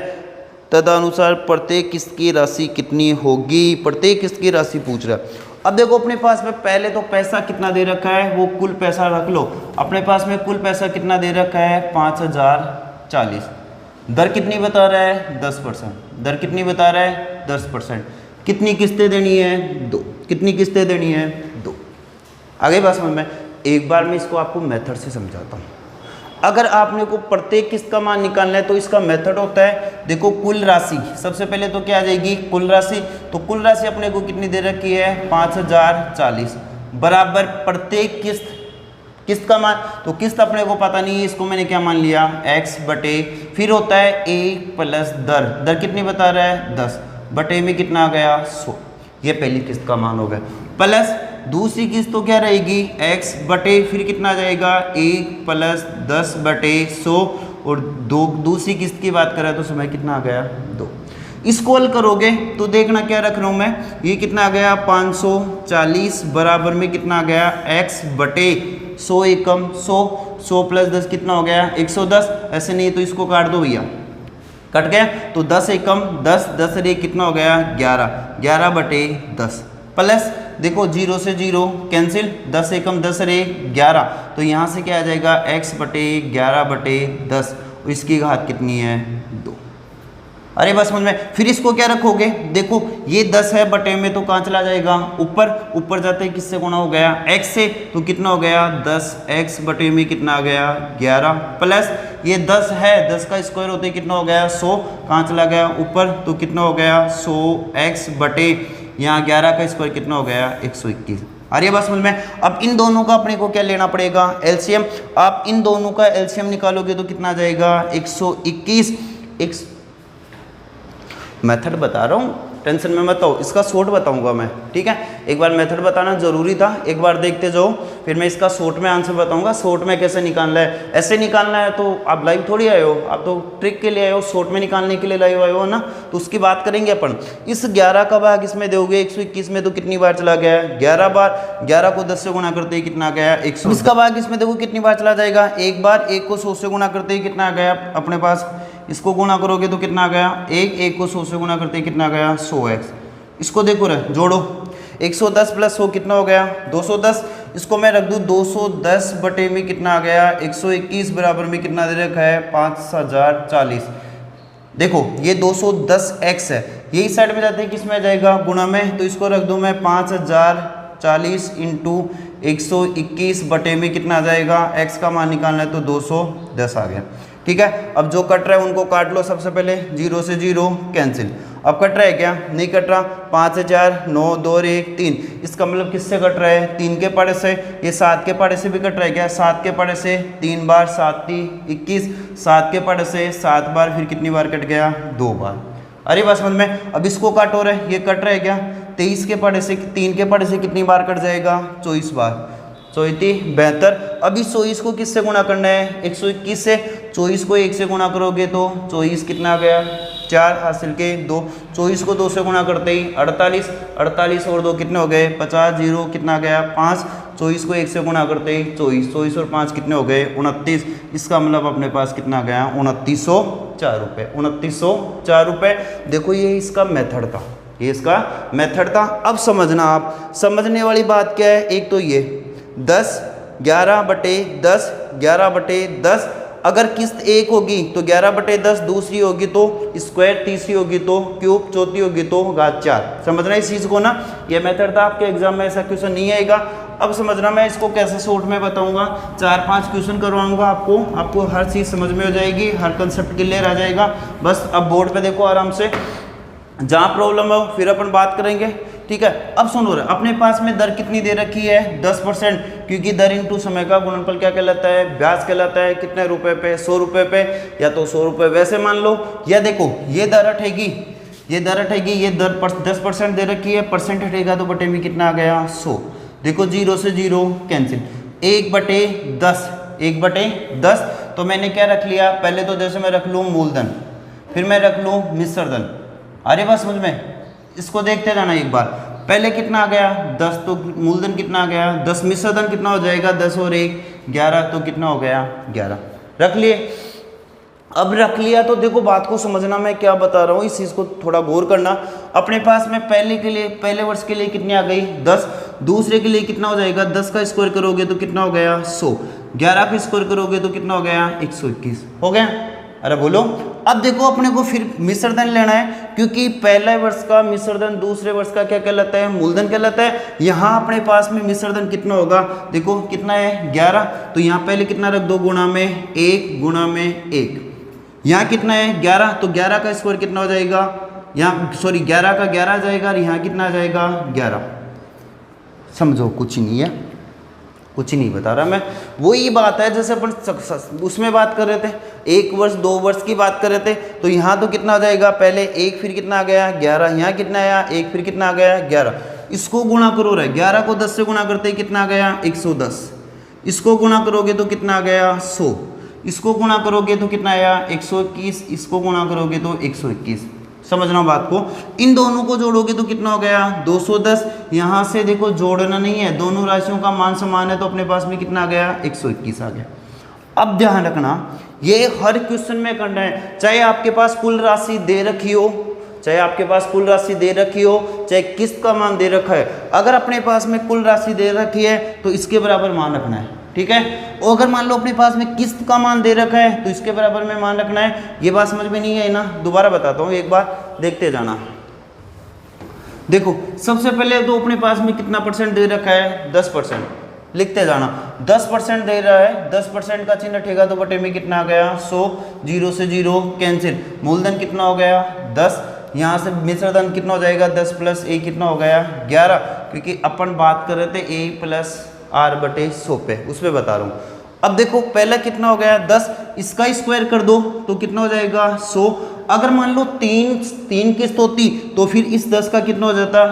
S1: तदनुसार प्रत्येक किस्त की राशि कितनी होगी, प्रत्येक किस्त की राशि पूछ रहा है। अब देखो अपने पास में पहले तो पैसा कितना दे रखा है वो कुल पैसा रख लो। अपने पास में कुल पैसा कितना दे रखा है 5040। दर कितनी बता रहा है 10%। दर कितनी बता रहा है 10%। कितनी किस्तें देनी है 2। कितनी किस्तें देनी है 2। आगे बात समझ में। एक बार मैं इसको आपको मेथड से समझाता हूँ। अगर आपने को प्रत्येक किस्त का मान निकालना है तो इसका मेथड होता है, देखो कुल राशि। सबसे पहले तो क्या आ जाएगी कुल राशि। तो कुल राशि अपने को कितनी दे रखी है 5040 बराबर प्रत्येक किस्त का मान। तो किस्त अपने को पता नहीं है, इसको मैंने क्या मान लिया x बटे, फिर होता है a प्लस दर। दर कितनी बता रहा है 10 बटे में कितना आ गया 100। ये पहली किस्त का मान हो गया। प्लस दूसरी किस्त तो क्या रहेगी x बटे, फिर कितना जाएगा 1 प्लस 10 बटे 100। और दूसरी किस्त की बात करें तो समय कितना आ गया 2। इसको हल करोगे तो देखना क्या रख रहा हूँ मैं, ये कितना आ गया 540 बराबर में कितना आ गया x बटे 100 एकम 100। 100 प्लस 10 कितना हो गया 110। ऐसे नहीं तो इसको काट दो भैया, कट गया। तो 10 एकम 10, 10 रे कितना हो गया 11, 11 बटे 10। प्लस देखो 0 से 0 कैंसिल, 10 एकम 10 रे 11। तो यहाँ से क्या आ जाएगा x बटे 11 बटे 10। इसकी घात कितनी है 2। अरे बस समझ में। फिर इसको क्या रखोगे, देखो ये 10 है बटे में तो कहाँ चला जाएगा ऊपर। ऊपर जाते ही किससे गुणा हो गया x से। तो कितना हो गया 10x बटे में कितना आ गया 11। प्लस ये 10 है, 10 का स्क्वायर होते ही कितना हो गया 100। कहाँ चला गया ऊपर। तो कितना हो गया 100x बटे यहाँ 11 का स्क्वायर कितना हो गया 121। अरे बस समझ में। अब इन दोनों का अपने को क्या लेना पड़ेगा एलसीएम। आप इन दोनों का एलसीएम निकालोगे तो कितना जाएगा 121। मेथड बता रहा हूँ, टेंशन में मत हो, इसका शॉर्ट बताऊंगा मैं, ठीक है। एक बार मेथड बताना जरूरी था, एक बार देखते जाओ, फिर मैं इसका शॉर्ट में आंसर बताऊंगा। शॉर्ट में कैसे निकालना है, ऐसे निकालना है तो आप लाइव थोड़ी आए हो, आप तो ट्रिक के लिए आए हो, शॉर्ट में निकालने के लिए लाइव आए हो ना। तो उसकी बात करेंगे अपन। इस 11 का भाग इसमें दोगे 121 में तो कितनी बार चला गया 11 बार। 11 को 10 से गुणा करते ही कितना गया 100। इसका भाग इसमें देखो कितनी बार चला जाएगा 1 बार। 1 को 100 से गुणा करते ही कितना गया अपने पास, इसको गुणा करोगे तो कितना आ गया 1 को 100 से गुणा करते ही कितना गया 100x। इसको देखो रे जोड़ो 110 प्लस 100 कितना हो गया 210। इसको मैं रख दूँ 210 बटे में कितना आ गया 121 बराबर में कितना दे रखा है 5040। देखो ये 210x है, यही साइड में जाते हैं किस में आ जाएगा गुणा में। तो इसको रख दूँ मैं 5040 इंटू 121 बटे में कितना आ जाएगा x का मान निकालना है तो 210 आ गया। ठीक है। अब जो कट रहा है उनको काट लो सबसे पहले, 0 से 0 कैंसिल। अब कट रहा है क्या? नहीं कट रहा। 5 से 4 9 2 और 1 3, इसका मतलब किससे कट रहा है? 3 के पड़े से। ये 7 के पड़े से भी कट रहा है क्या? 7 के पड़े से 3 बार, 7 3 21, 7 के पड़े से 7 बार, फिर कितनी बार कट गया? 2 बार। अरे बात समझ में। अब इसको काटो रहे, ये कट रहा है क्या? 23 के पड़े से 3 के पड़े से कितनी बार कट जाएगा? 24 बार। 34 72। अभी 24 को किससे गुणा करना है? 121 से। 24 को 1 से गुणा करोगे तो 24 कितना आ गया? 4 हासिल के 2। 24 को 2 से गुणा करते ही 48, 48 और 2 कितने हो गए? 50, 0 कितना गया? 5। 24 को 1 से गुणा करते ही 24, 24 और 5 कितने हो गए? 29। इसका मतलब अपने पास कितना गया? 2904 रुपये। 2904 रुपये। देखो ये इसका मेथड था, ये इसका मेथड था। अब समझना, आप समझने वाली बात क्या है? एक तो ये 10 11/10 11/10, अगर किस्त एक होगी तो 11/10, दूसरी होगी तो स्क्वायर, तीसरी होगी तो क्यूब, चौथी होगी तो घात 4। समझना इस चीज़ को ना, ये मेथड था। आपके एग्जाम में ऐसा क्वेश्चन नहीं आएगा। अब समझना मैं इसको कैसे शॉर्ट में बताऊंगा। 4-5 क्वेश्चन करवाऊंगा आपको हर चीज़ समझ में हो जाएगी, हर कंसेप्ट क्लियर आ जाएगा। बस अब बोर्ड पे देखो आराम से, जहाँ प्रॉब्लम हो फिर अपन बात करेंगे, ठीक है। अब सुनो रहे, अपने पास में दर कितनी दे रखी है? 10%, क्योंकि दर इंटू समय का गुणनफल क्या कहलाता है? ब्याज कहलाता है। कितने रुपए पे? 100 रुपये पे, या तो 100 रुपये वैसे मान लो, या देखो ये दर हटेगी, ये दर हटेगी, ये दर 10% दे रखी है, परसेंट हटेगा तो बटे में कितना आ गया? 100। देखो 0 से 0 कैंसिल। 1/10, 1/10, तो मैंने क्या रख लिया? पहले तो जैसे मैं रख लूँ मूलधन, फिर मैं रख लूँ मिश्र धन। अरे बस समझ में, इसको देखते जाना एक बार। पहले कितना आ गया? 10, तो मूलधन कितना आ गया? 10, मिश्र धन कितना हो जाएगा? 10 और 1 11, तो कितना हो गया? 11। रख लिए। अब रख लिया तो देखो बात को समझना, मैं क्या बता रहा हूँ इस चीज़ को थोड़ा गौर करना। अपने पास में पहले वर्ष के लिए कितनी आ गई? 10। दूसरे के लिए कितना हो जाएगा? 10 का स्क्वायर करोगे तो कितना हो गया? 100। 11 का स्क्वायर करोगे तो कितना हो गया? 121 हो गया। अरे बोलो। अब देखो अपने को फिर मिश्र धन लेना है, क्योंकि पहले वर्ष का मिश्र धन दूसरे वर्ष का क्या कहलाता है? मूलधन कहलाता है। यहाँ अपने पास में मिश्र धन कितना होगा? देखो कितना है? 11। तो यहाँ पहले कितना रख दो? गुणा में 1 गुणा में 1। यहाँ कितना है? 11। तो 11 का स्क्वायर कितना हो जाएगा? यहाँ सॉरी 11 का 11 आ जाएगा, और यहाँ कितना आ जाएगा? 11। समझो कुछ नहीं है, कुछ नहीं बता रहा मैं। वही बात है जैसे अपन उसमें बात कर रहे थे, 1 वर्ष 2 वर्ष की बात कर रहे थे। तो यहाँ तो कितना आ जाएगा? पहले 1, फिर कितना आ गया? 11। यहाँ कितना आया? 1, फिर कितना आ गया? 11। इसको गुणा करो रहे, 11 को 10 से गुणा करते ही कितना आ गया? 110। इसको गुणा करोगे तो कितना आ गया? 100। इसको गुणा करोगे तो कितना आया? 121। इसको गुणा करोगे तो 121। समझना बात को। इन दोनों को जोड़ोगे तो कितना हो गया? 210। यहाँ से देखो जोड़ना नहीं है, दोनों राशियों का मान समान है, तो अपने पास में कितना आ गया? 121 आ गया। अब ध्यान रखना, ये हर क्वेश्चन में करना है, चाहे आपके पास कुल राशि दे रखी हो, चाहे आपके पास कुल राशि दे रखी हो, चाहे किस्त का मान दे रखा है। अगर अपने पास में कुल राशि दे रखी है तो इसके बराबर मान रखना है, ठीक है। और अगर मान लो अपने पास में किस्त का मान दे रखा है तो इसके बराबर में मान रखना है। ये बात समझ में नहीं है ना? दोबारा बताता हूँ, एक बार देखते जाना। देखो सबसे पहले तो अपने पास में कितना परसेंट दे रखा है? 10%। लिखते जाना, 10% दे रहा है, 10% का चिन्ह हटेगा तो बटे में कितना आ गया? 100। 0 से 0 कैंसिल। मूलधन कितना हो गया? 10। यहाँ से मिश्र धन कितना हो जाएगा? 10 + a कितना हो गया? 11, क्योंकि अपन बात कर रहे थे a + r/100 पे, उस पर बता रहा हूँ। अब देखो पहला कितना हो गया? 10। इसका स्क्वायर कर दो तो कितना हो जाएगा? 100। अगर मान लो तीन किस्त होती तो फिर इस 10 का कितना हो जाता?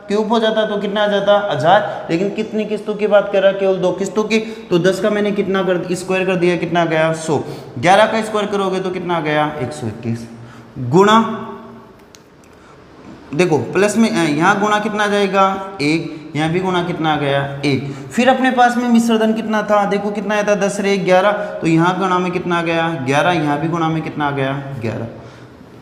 S1: क्यूब हो जाता, तो कितना आ जाता? 1000। लेकिन कितनी किस्तों की बात कर रहा है? केवल 2 किस्तों की। तो 10 का मैंने कितना स्क्वायर कर दिया, कितना गया? 100। 11 का स्क्वायर करोगे तो कितना गया? 121। गुणा, देखो प्लस में यहाँ गुणा कितना आ जाएगा? 1। यहाँ भी गुणा कितना आ गया? 1। फिर अपने पास में मिश्र धन कितना था? देखो कितना आया था? 10 × 1 11। तो यहाँ गुणा में कितना आ गया? 11। यहाँ भी गुणा में कितना आ गया? 11।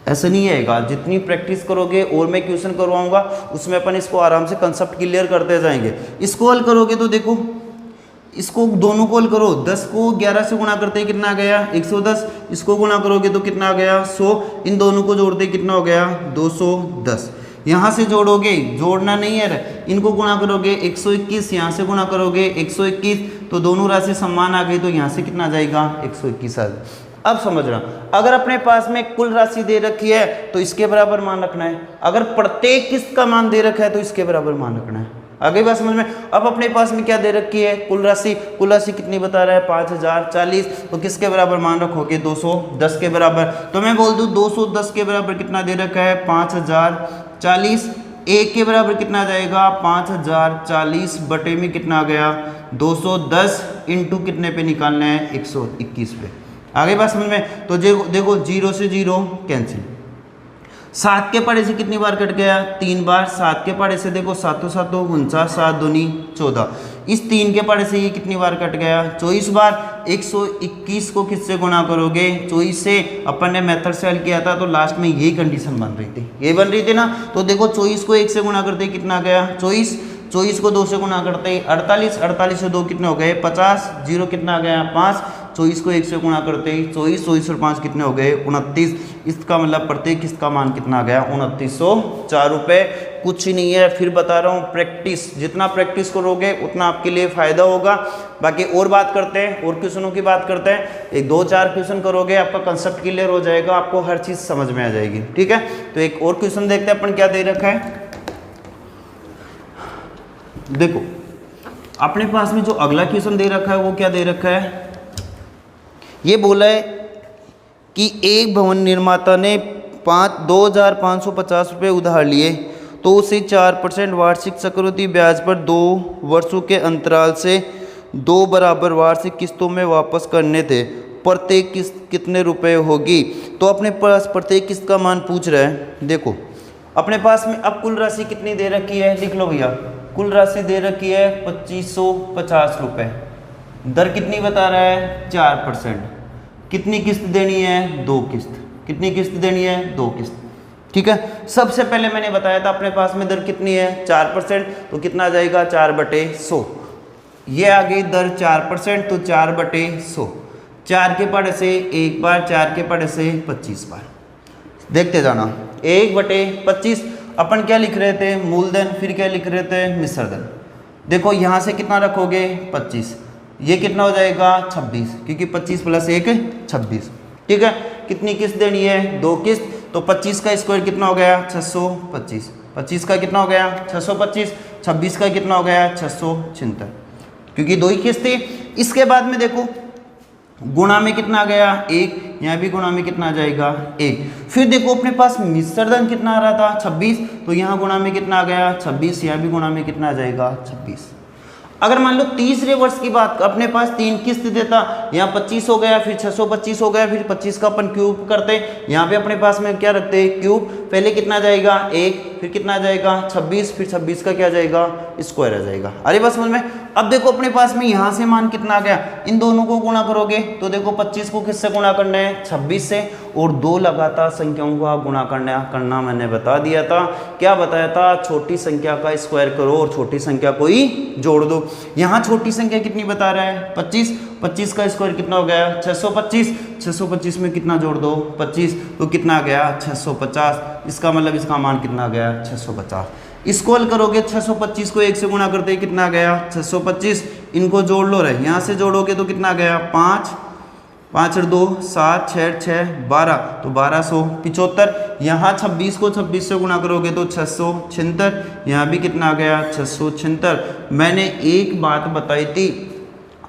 S1: ऐसा नहीं आएगा, जितनी प्रैक्टिस करोगे और मैं क्वेश्चन करवाऊंगा उसमें अपन इसको आराम से कंसेप्ट क्लियर करते जाएंगे। इसको हल करोगे तो देखो, इसको दोनों को हल करो, 10 को 11 से गुणा करते ही कितना आ गया? 110। इसको गुणा करोगे तो कितना आ गया? 100। इन दोनों को जोड़ते ही कितना हो गया? 210। यहाँ से जोड़ोगे, जोड़ना नहीं है, इनको गुणा करोगे 121, यहाँ से गुणा करोगे 121, तो दोनों राशि समान आ गई, तो यहाँ से कितना आ जाएगा? 121 आ जाएगा। अब समझना, अगर अपने पास में कुल राशि दे रखी है तो इसके बराबर मान रखना है, अगर प्रत्येक किस्त का मान दे रखा है तो इसके बराबर मान रखना है। आगे बात समझ में। अब अपने पास में क्या दे रखी है, कुल राशि कितनी बता रहा है 5040, तो किसके बराबर मान रखोगे 210 के बराबर। तो मैं बोल दूं 210 के बराबर कितना दे रखा है 5040, एक के बराबर कितना आ जाएगा 5040 बटे में कितना आ गया 210 इंटू कितने पे निकालना है 121 पे। आगे बात समझ में। तो देखो 0 से 0 कैंसिल, 7 के पढ़े से कितनी बार कट गया 3 बार, 7 के पढ़े से देखो 7 7 49, 7 दूनी 14, इस 3 के पढ़े से ये कितनी बार कट गया 24 बार। 121 को किससे गुणा करोगे 24 से, अपन ने मेथड से हल किया था तो लास्ट में यही कंडीशन बन रही थी, ये बन रही थी ना। तो देखो 24 को 1 से गुणा करते कितना गया 24 को 2 से गुणा करते 48 से 2 कितने हो गए 50, 0 कितना आ गया 5, 24 को 1 से गुणा करते ही 24 और 5 कितने हो गए 29। इसका मतलब प्रत्येक किस्त का मान कितना आ गया 2904 रुपये। कुछ ही नहीं है, फिर बता रहा हूँ प्रैक्टिस, जितना प्रैक्टिस करोगे उतना आपके लिए फ़ायदा होगा। बाकी और बात करते हैं, और क्वेश्चनों की बात करते हैं। एक 2-4 क्वेश्चन करोगे आपका कंसेप्ट क्लियर हो जाएगा, आपको हर चीज़ समझ में आ जाएगी। ठीक है, तो एक और क्वेश्चन देखते हैं अपन क्या दे रखा है। देखो अपने पास में जो अगला क्वेश्चन दे रखा है वो क्या दे रखा है, ये बोला है कि एक भवन निर्माता ने 2550 रुपये उधार लिए तो उसे 4% वार्षिक चक्रवृद्धि ब्याज पर 2 वर्षों के अंतराल से 2 बराबर वार्षिक किस्तों में वापस करने थे। प्रत्येक किस्त कितने रुपए होगी। तो अपने पास प्रत्येक किस्त का मान पूछ रहा है। देखो अपने पास में अब कुल राशि कितनी दे रखी है, लिख लो भैया। कुल राशि दे रखी है 2550 रुपये, दर कितनी बता रहा है 4%। कितनी किस्त देनी है 2 किस्त, कितनी किस्त देनी है 2 किस्त। ठीक है, सबसे पहले मैंने बताया था अपने पास में दर कितनी है 4%, तो कितना आ जाएगा 4/100। ये आ गई दर 4%, तो 4/100, 4 के पढ़े से 1 बार, 4 के पढ़े से 25 बार। देखते जाना 1/25 अपन क्या लिख रहे थे मूलधन, फिर क्या लिख रहे थे मिश्रधन। देखो यहाँ से कितना रखोगे 25, ये कितना हो जाएगा 26, क्योंकि 25 + 1 26। ठीक है, कितनी किस्त देनी है 2 किस्त, तो 25 का स्क्वायर कितना हो गया 625, 25 का कितना हो गया 625, 26 का कितना हो गया 676, क्योंकि 2 ही किस्त थी। इसके बाद में देखो गुणा में कितना आ गया 1, यहाँ भी गुणा में कितना आ जाएगा 1। फिर देखो अपने पास मिश्रधन कितना आ रहा था 26, तो यहाँ गुणा में कितना आ गया 26, यहाँ भी गुणा में कितना आ जाएगा 26। अगर मान लो तीसरे वर्ष की बात, अपने पास 3 किस्त देता, यहाँ 25 हो गया, फिर 625 हो गया, फिर 25 का अपन क्यूब करते, यहाँ पे अपने पास में क्या रखते हैं क्यूब। पहले कितना जाएगा 1, फिर कितना आ जाएगा 26, फिर 26 का क्या जाएगा स्क्वायर आ जाएगा। अरे बस समझ में। अब देखो अपने पास में यहाँ से मान कितना आ गया, इन दोनों को गुणा करोगे तो देखो 25 को किससे गुणा करना है 26 से, और 2 लगातार संख्याओं का गुणा करना मैंने बता दिया था। क्या बताया था, छोटी संख्या का स्क्वायर करो और छोटी संख्या को ही जोड़ दो। यहाँ छोटी संख्या कितनी बता रहा है 25, 25 का स्क्वायर कितना हो गया 625, 625 में कितना जोड़ दो 25, तो कितना आ गया 650। इसका मतलब इसका मान कितना आ गया 650। इसको हल करोगे 625 को 1 से गुणा करते ही कितना आ गया 625, इनको जोड़ लो रहे, यहाँ से जोड़ोगे तो कितना आ गया 5, 5 और 2 7, 6 6 12, तो 1275। यहाँ 26 को 26 से गुणा करोगे तो 676, यहाँ भी कितना आ गया 676। मैंने एक बात बताई थी,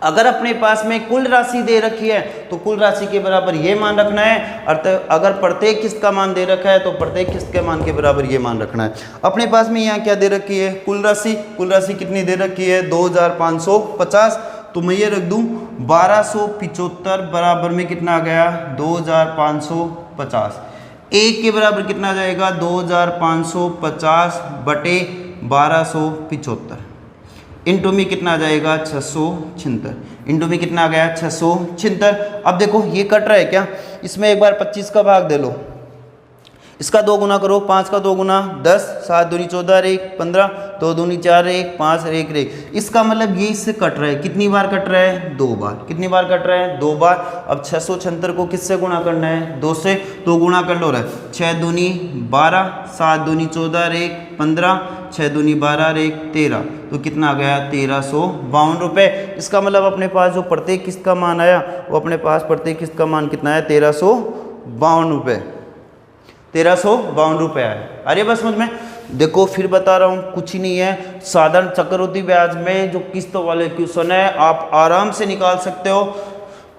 S1: अगर अपने पास में कुल राशि दे रखी है तो कुल राशि के बराबर ये मान रखना है, अगर प्रत्येक किस्त का मान दे रखा है तो प्रत्येक किस्त के मान के बराबर ये मान रखना है। अपने पास में यहाँ क्या दे रखी है कुल राशि कितनी दे रखी है 2550, तो मैं ये रख दूं 1275 बराबर में कितना आ गया 2550। 1 के बराबर कितना आ जाएगा 2550 बटे 1275, इंटू में कितना आ जाएगा 676, इंटू में कितना आ गया 676। अब देखो ये कट रहा है क्या, इसमें एक बार 25 का भाग दे लो, इसका 2 गुना करो, 5 का 2 गुना 10, 7 दूनी 14 1 15, 2 दूनी 4 1 5 1 1। इसका मतलब ये इससे कट रहा है, कितनी बार कट रहा है 2 बार, कितनी बार कट रहा है 2 बार। अब 676 को किससे गुणा करना है 2 से, तो गुणा कर लो रहा है 6 दूनी 12, 7 दूनी 14 1 15, 6 दूनी 12 और 1 13, तो कितना आ गया 1352 रुपये। इसका मतलब अपने पास जो प्रत्येक किस्त का मान आया वो अपने पास प्रत्येक किस्त का मान कितना है 1352 रुपये, 1352 रुपये आया। अरे बस समझ में। देखो फिर बता रहा हूँ, कुछ ही नहीं है, साधारण चक्रवृद्धि ब्याज में जो किस्तों वाले क्वेश्चन है आप आराम से निकाल सकते हो।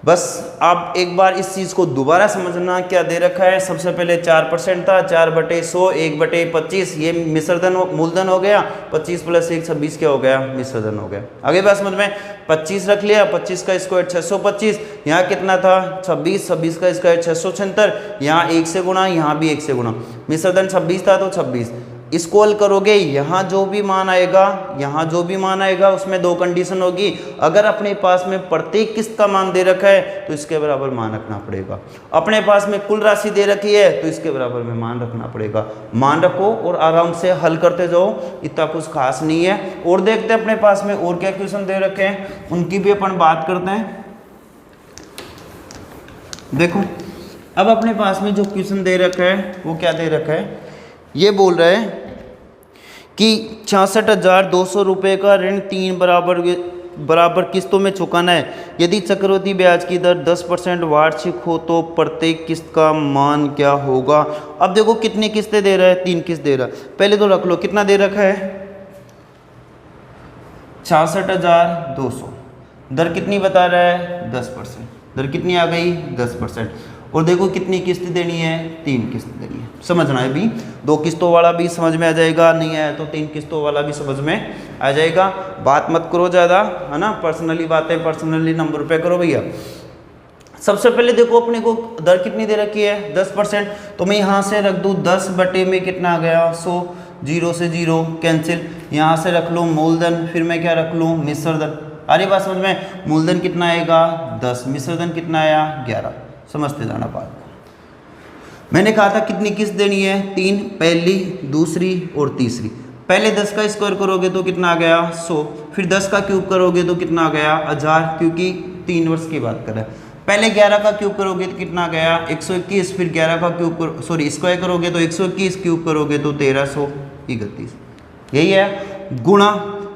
S1: बस आप एक बार इस चीज़ को दोबारा समझना, क्या दे रखा है। सबसे पहले 4% था, 4/100 1/25, ये मिश्रधन मूलधन हो गया, 25 + 1 26 क्या हो गया मिश्रधन हो गया। आगे बात समझ में, 25 रख लिया, 25 का स्क्वायर 625, यहाँ कितना था 26, 26 का स्क्वायर 676, यहाँ 1 से गुणा, यहाँ भी 1 से गुणा, मिश्रधन 26 था तो 26। स्क्रॉल करोगे, यहाँ जो भी मान आएगा, यहाँ जो भी मान आएगा उसमें दो कंडीशन होगी। अगर अपने पास में प्रत्येक किस्त का मान दे रखा है तो इसके बराबर मान रखना पड़ेगा। अपने पास में कुल राशि दे रखी है तो इसके बराबर में मान रखना पड़ेगा। मान रखो और आराम से हल करते जाओ, इतना कुछ खास नहीं है। और देखते हैं अपने पास में और क्या क्वेश्चन दे रखे हैं, उनकी भी अपन बात करते हैं। देखो अब अपने पास में जो क्वेश्चन दे रखा है वो क्या दे रखा है, ये बोल रहे हैं कि 66,200 रुपये का ऋण 3 बराबर किस्तों में चुकाना है। यदि चक्रवृद्धि ब्याज की दर 10% वार्षिक हो तो प्रत्येक किस्त का मान क्या होगा। अब देखो कितनी किस्तें दे रहा है, 3 किस्त दे रहा है। पहले तो रख लो कितना दे रखा है 66,200, दर कितनी बता रहा है 10%, दर कितनी आ गई 10%। और देखो कितनी किस्त देनी है 3 किस्त देनी है। समझना है, भी 2 किस्तों वाला भी समझ में आ जाएगा, नहीं आया तो 3 किस्तों वाला भी समझ में आ जाएगा। बात मत करो ज़्यादा, है ना, पर्सनली बातें पर्सनली नंबर पे करो भैया। सबसे पहले देखो अपने को दर कितनी दे रखी है 10%, तो मैं यहाँ से रख दूँ 10 बटे में कितना आ गया 100, 0 से 0 कैंसिल, यहाँ से रख लूँ मूलधन, फिर मैं क्या रख लूँ मिश्रधन। अरे बात समझ में, मूलधन कितना आएगा 10, मिश्रधन कितना आया 11। समझते जाना बात को। मैंने कहा था कितनी किस्त देनी है 3, पहली, दूसरी और तीसरी। पहले 10 का स्क्वायर करोगे तो कितना आ गया 100, फिर 10 का क्यूब करोगे तो कितना आ गया 1000, क्योंकि 3 वर्ष की बात कर रहे हैं। पहले 11 का क्यूब करोगे तो कितना आ गया 121, फिर 11 का क्यूब स्क्वायर करोगे तो 121, क्यूब करोगे तो 1331। यही है गुणा,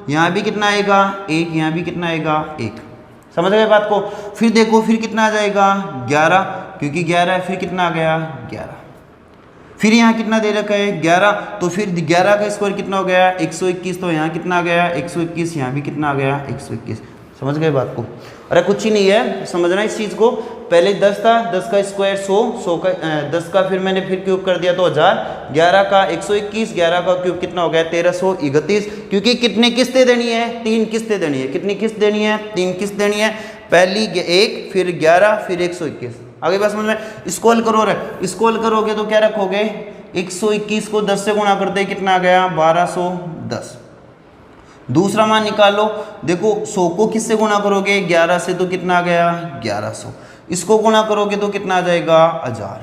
S1: यहाँ भी कितना आएगा 1, यहाँ भी कितना आएगा 1। समझ गए बात को। फिर देखो फिर कितना आ जाएगा 11, क्योंकि 11 है, फिर कितना आ गया 11। फिर यहाँ कितना दे रखा है 11, तो फिर 11 का स्क्वायर कितना हो गया 121, तो यहाँ कितना आ गया 121, यहाँ भी कितना आ गया 121। समझ गए बात को। अरे कुछ ही नहीं है, समझना इस चीज़ को। पहले 10 था, 10 का स्क्वायर 100 का 10 का फिर मैंने फिर क्यूब कर दिया तो 1000, 11 का 121, 11 का क्यूब कितना हो गया 1331। क्योंकि कितनी किस्तें देनी है 3 किस्तें देनी है। कितनी किस्त देनी है 3 किस्त देनी है। पहली 1, फिर 11, फिर 121। आगे बात समझ में। स्क्रॉल करो रे, स्क्रॉल करोगे तो क्या रखोगे 121 को 10 से गुणा करते कितना आ गया 1210। दूसरा मान निकालो, देखो 100 को किससे गुणा करोगे 11 से, तो कितना आ गया 1100। इसको गुणा करोगे तो कितना आ जाएगा 1000।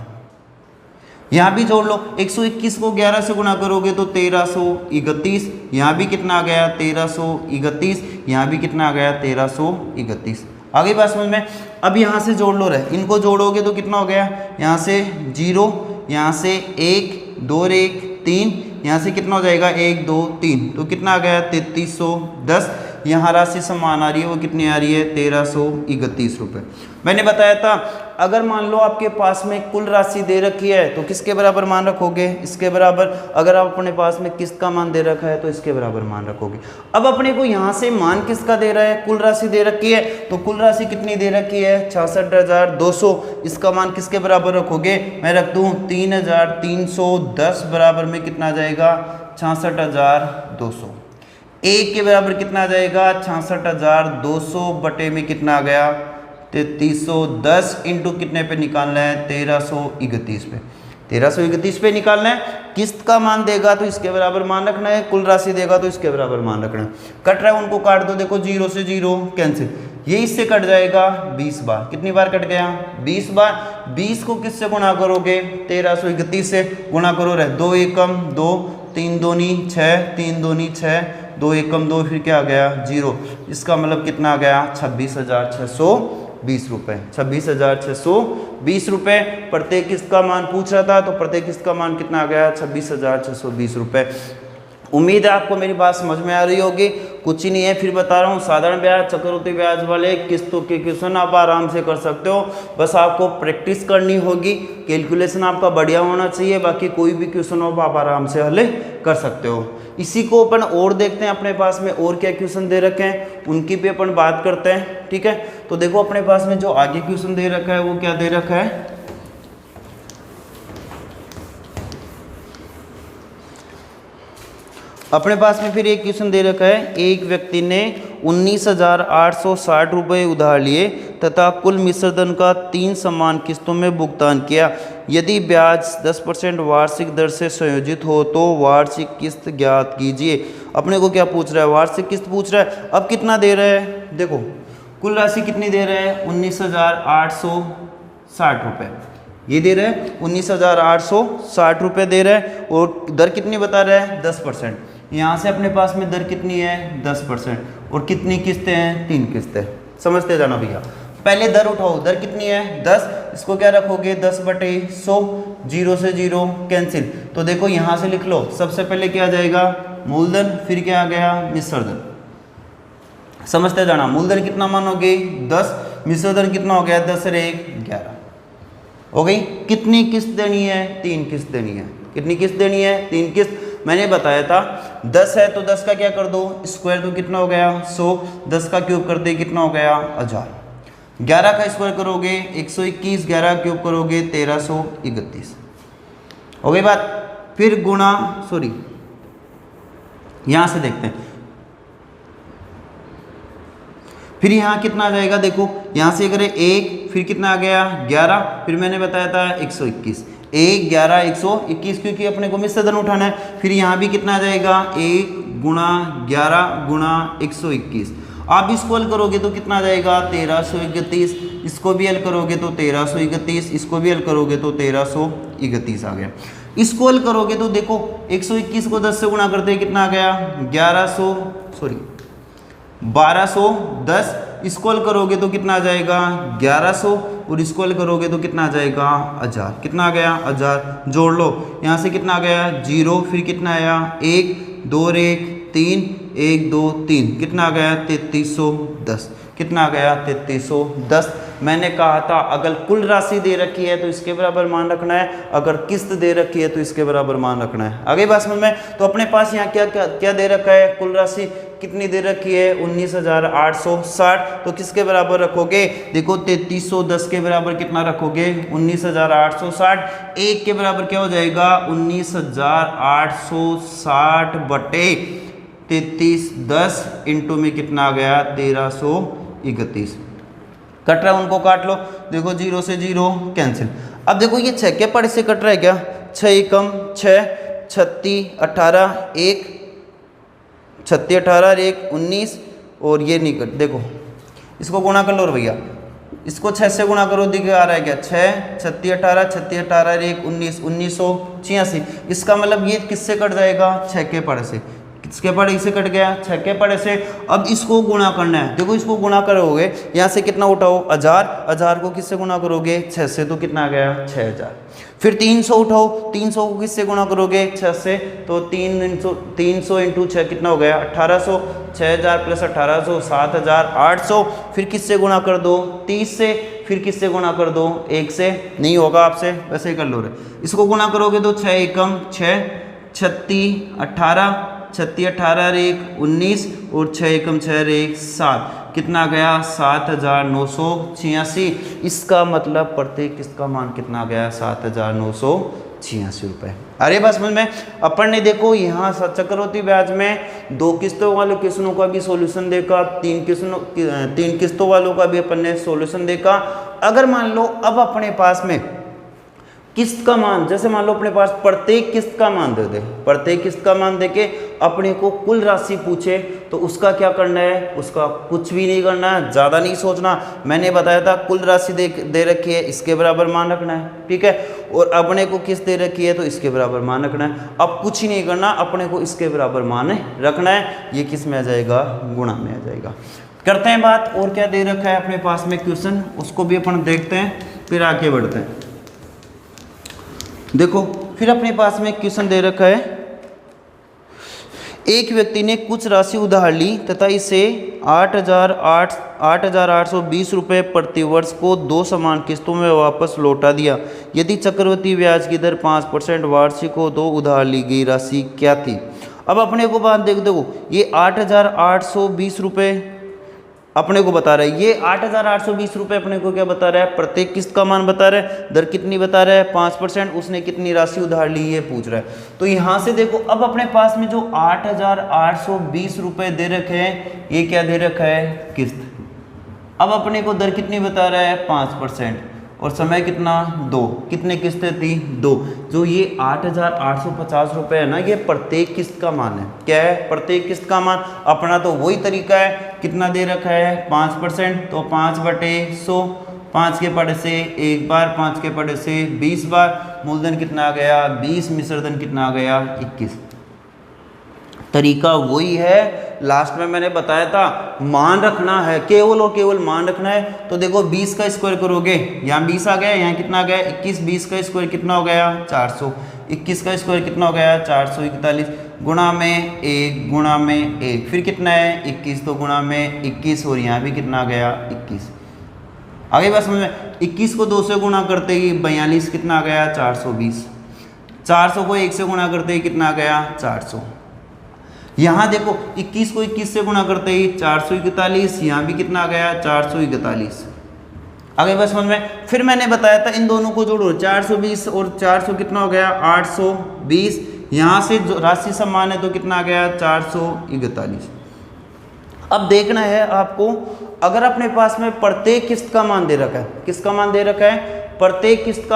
S1: यहाँ भी जोड़ लो, 121 को 11 से गुणा करोगे तो 1331, यहाँ भी कितना आ गया 1331, यहाँ भी कितना आ गया 1331। आगे बात समझ में। अब यहाँ से जोड़ लो रहे, इनको जोड़ोगे तो कितना हो गया, यहाँ से 0, यहाँ से 1, 2 और 1 3, यहाँ से कितना हो जाएगा 1 2 3, तो कितना आ गया 3310। यहाँ राशि समान आ रही है, वो कितनी आ रही है 1331 रुपये। मैंने बताया था अगर मान लो आपके पास में कुल राशि दे रखी है तो किसके बराबर मान रखोगे, इसके बराबर। अगर आप अपने पास में किस्त का मान दे रखा है तो इसके बराबर मान रखोगे। अब अपने को यहाँ से मान किसका दे रहा है, कुल राशि दे रखी है, तो कुल राशि कितनी दे रखी है 66,200। इसका मान किसके बराबर रखोगे, मैं रख दूँ 3,310 बराबर में कितना आ जाएगा 66,200। 1 के बराबर कितना आ जाएगा 66,200 बटे में कितना आ गया 3310 इंटू कितने पे निकालना है 1331 पे। 1331 पे निकालना है। किस्त का मान देगा तो इसके बराबर मान रखना है, कुल राशि देगा तो इसके बराबर मान रखना है। कट रहा है उनको काट दो, देखो 0 से 0 कैंसिल, ये इससे कट जाएगा 20 बार। कितनी बार कट गया 20 बार। 20 को किससे गुणा करोगे 1331 से गुणा करो रहे, 2 एकम 2, 3 दूनी 6, 3 दूनी 6, 2 एकम 2, फिर क्या आ गया 0। इसका मतलब कितना आ गया 26,620 रुपये। 26,620 रुपये प्रत्येक किस्त का मान पूछ रहा था, तो प्रत्येक किस्त का मान कितना आ गया 26,620 रुपये। उम्मीद है आपको मेरी बात समझ में आ रही होगी। कुछ ही नहीं है, फिर बता रहा हूँ, साधारण ब्याज, चक्रवृद्धि ब्याज वाले किस्तों के क्वेश्चन आप आराम से कर सकते हो। बस आपको प्रैक्टिस करनी होगी, कैलकुलेशन आपका बढ़िया होना चाहिए, बाकी कोई भी क्वेश्चन हो आप आराम से हल कर सकते हो। इसी को अपन और देखते हैं, अपने पास में और क्या क्वेश्चन दे रखे हैं उनकी भी अपन बात करते हैं। ठीक है, तो देखो अपने पास में जो आगे क्वेश्चन दे रखा है वो क्या दे रखा है। अपने पास में फिर एक क्वेश्चन दे रखा है, एक व्यक्ति ने 19,860 रुपये उधार लिए तथा कुल मिश्र धन का 3 समान किस्तों में भुगतान किया। यदि ब्याज 10% वार्षिक दर से संयोजित हो तो वार्षिक किस्त ज्ञात कीजिए। अपने को क्या पूछ रहा है, वार्षिक किस्त पूछ रहा है। अब कितना दे रहा है, देखो कुल राशि कितनी दे रहा है, 19,860 रुपये ये दे रहा है, 19,860 रुपये दे रहा है, और दर कितनी बता रहा है, 10%। यहाँ से अपने पास में दर कितनी है, 10%, और कितनी किस्तें हैं, 3 किस्तें। समझते जाना भैया। पहले दर उठाओ, दर कितनी है, 10, इसको क्या रखोगे 10/100, 0 से 0 कैंसिल। तो देखो यहाँ से लिख लो, सबसे पहले क्या आ जाएगा, मूलधन, फिर क्या आ गया, मिश्र धन। समझते जाना, मूलधन कितना मानोगे 10, मिश्र धन कितना हो गया 10 और 1 11 हो गई। कितनी किस्त देनी है, 3 किस्त देनी है। कितनी किस्त देनी है, 3 किस्त। मैंने बताया था 10 है तो 10 का क्या कर दो स्क्वायर, तो कितना हो गया 100, 10 का क्यूब कर दे कितना हो गया 1000। 11 का स्क्वायर करोगे 121, 11 क्यूब करोगे 1331 हो गई बात। फिर गुणा, सॉरी यहां से देखते हैं, फिर यहाँ कितना आ जाएगा, देखो यहाँ से अगर 1, फिर कितना आ गया 11, फिर मैंने बताया था 121, 1 11 121, क्योंकि अपने को मिश्र धन उठाना है। फिर यहाँ भी कितना आ जाएगा 1 गुणा 11 गुणा 121। आप इसको हल करोगे तो कितना आ जाएगा 1331, इसको भी हल करोगे तो 1331, इसको भी हल करोगे तो 1331 आ गया। इसको हल करोगे तो देखो 121 को 10 से गुणा करते कितना आ गया 1210, इसको हल करोगे तो कितना आ जाएगा 1100, और इसको हल करोगे तो कितना आ जाएगा 1000। कितना आ गया 1000, जोड़ लो, यहाँ से कितना आ गया 0, फिर कितना आया 1 2 1 3 1 2 3, कितना आ गया 3310। कितना आ गया 3310। मैंने कहा था अगर कुल राशि दे रखी है तो इसके बराबर मान रखना है, अगर किस्त दे रखी है तो इसके बराबर मान रखना है। आगे बात समझ में। तो अपने पास यहाँ क्या क्या क्या दे रखा है, कुल राशि कितनी दे रखी है 19,860, तो किसके बराबर रखोगे, देखो 3310 के बराबर कितना रखोगे 19,860, 1 के बराबर क्या हो जाएगा 19,860 बटे 3310 इंटू में कितना आ गया 1331। कट रहा है उनको काट लो, देखो 0 से 0 कैंसिल। अब देखो ये 6 के पड़े से कट रहा है क्या, 6 एकम 6, 36 18 1, 36 18 1 19, और ये नहीं कट, देखो इसको गुणा कर लो भैया, इसको 6 से गुणा करो, दिख आ रहा है क्या 6 36 18 36 18 1 19 1986। इसका मतलब ये किससे कट जाएगा 6 के पड़े से, किसके पड़े से कट गया 6 के पड़े से। अब इसको गुणा करना है, देखो इसको गुणा करोगे यहाँ से कितना उठाओ 1000, 1000 को किससे गुणा करोगे 6 से, तो कितना आ गया 6000। फिर 300 उठाओ, 300 को किससे गुणा करोगे 6 से, तो 300 इंटू 6 कितना हो गया 1800, 6000 प्लस 1800 7800। फिर किससे गुणा कर दो 30 से, फिर किससे गुणा कर दो 1 से, नहीं होगा आपसे वैसे ही कर लो रे। इसको गुणा करोगे तो 6 एकम 6, 36 18 36 18 1 19, और 6 एकम 6 1 7, कितना गया 7986। इसका मतलब प्रत्येक किस्त का मान कितना गया 7986 रुपये। अरे बस समझ में। अपन ने देखो यहाँ चक्रवृद्धि ब्याज में 2 किस्तों वाले क्वेश्चनों का भी सॉल्यूशन देखा, 3 किस्तों वालों का भी अपन ने सॉल्यूशन देखा। अगर मान लो अब अपने पास में किस्त का मान, जैसे मान लो अपने पास प्रत्येक किस्त का मान दे दे, प्रत्येक किस्त का मान देके अपने को कुल राशि पूछे, तो उसका क्या करना है, उसका कुछ भी नहीं करना है, ज़्यादा नहीं सोचना। मैंने बताया था कुल राशि दे रखी है, इसके बराबर मान रखना है, ठीक है। और अपने को किस्त दे रखी है तो इसके बराबर मान रखना है। अब कुछ ही नहीं करना, अपने को इसके बराबर मान रखना है। ये किस में आ जाएगा, गुणा में आ जाएगा। करते हैं बात और क्या दे रखा है अपने पास में क्वेश्चन, उसको भी अपन देखते हैं, फिर आगे बढ़ते हैं। देखो फिर अपने पास में क्वेश्चन दे रखा है, एक व्यक्ति ने कुछ राशि उधार ली तथा इसे 8,820 रुपये प्रतिवर्ष को 2 समान किस्तों में वापस लौटा दिया। यदि चक्रवृद्धि ब्याज की दर 5% वार्षिक हो तो उधार ली गई राशि क्या थी। अब अपने को बात देखो, ये 8,820 रुपये अपने को बता रहा है, ये 8,820 रुपये अपने को क्या बता रहा है, प्रत्येक किस्त का मान बता रहा है, दर कितनी बता रहा है 5%, उसने कितनी राशि उधार ली ये पूछ रहा है। तो यहाँ से देखो अब अपने पास में जो 8,820 रुपये दे रखे हैं ये क्या दे रखा है, किस्त। अब अपने को दर कितनी बता रहा है 5% और समय कितना 2, कितने किस्तें थी 2। जो ये 8,850 रुपये है ना, ये प्रत्येक किस्त का मान है। क्या है, प्रत्येक किस्त का मान। अपना तो वही तरीका है, कितना दे रखा है 5%, तो 5/100, 5 के पढ़े से 1 बार, 5 के पढ़े से 20 बार, मूलधन कितना आ गया 20, मिश्रधन कितना आ गया 21। तरीका वही है, लास्ट में मैंने बताया था मान रखना है, केवल और केवल मान रखना है। तो देखो 20 का स्क्वायर करोगे, यहाँ 20 आ गया, यहाँ कितना आ गया 21, 20 का स्क्वायर कितना हो गया 400, 21 का स्क्वायर कितना हो गया 441, गुणा में 1 गुणा में 1, फिर कितना है 21, तो गुणा में 21 और यहाँ भी कितना आ गया 21। आगे बात समझ में, 21 को 2 से गुणा करते ही 42 कितना आ गया 420, 400 को 1 से गुणा करते ही कितना आ गया 400। यहाँ देखो 21 को 21 से गुणा करते ही 441, यहाँ भी कितना आ गया 441। आगे बस समझ में, फिर मैंने बताया था इन दोनों को जोड़ो, 420 और 400 कितना हो गया 820, यहाँ से राशि समान है तो कितना आ गया 441। अब देखना है आपको, अगर अपने पास में प्रत्येक किस्त का मान दे रखा है, किसका मान दे रखा है प्रत्येक किस्त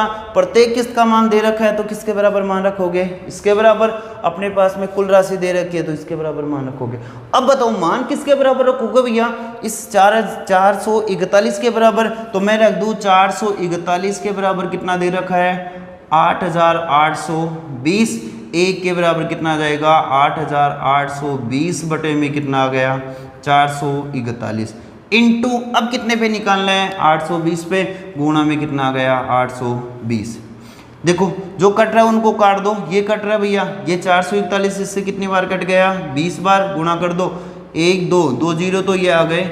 S1: का मान दे रखा है, तो किसके बराबर मान रखोगे, इसके बराबर। अपने पास में कुल राशि दे रखी है तो इसके बराबर मान रखोगे। अब बताओ मान किसके बराबर रखोगे भैया, इस 441 के बराबर। तो मैं रख दूं 441 के बराबर कितना दे रखा है 8,820, 1 के बराबर कितना आ जाएगा 8,820 बटे में कितना आ गया 441 इंटू, अब कितने पे निकालना है 820 पे, गुणा में कितना आ गया 820। देखो जो कट रहा है उनको काट दो, ये कट रहा है भैया, ये 441 इससे कितनी बार कट गया 20 बार, गुणा कर दो 1 2 2 0 तो ये आ गए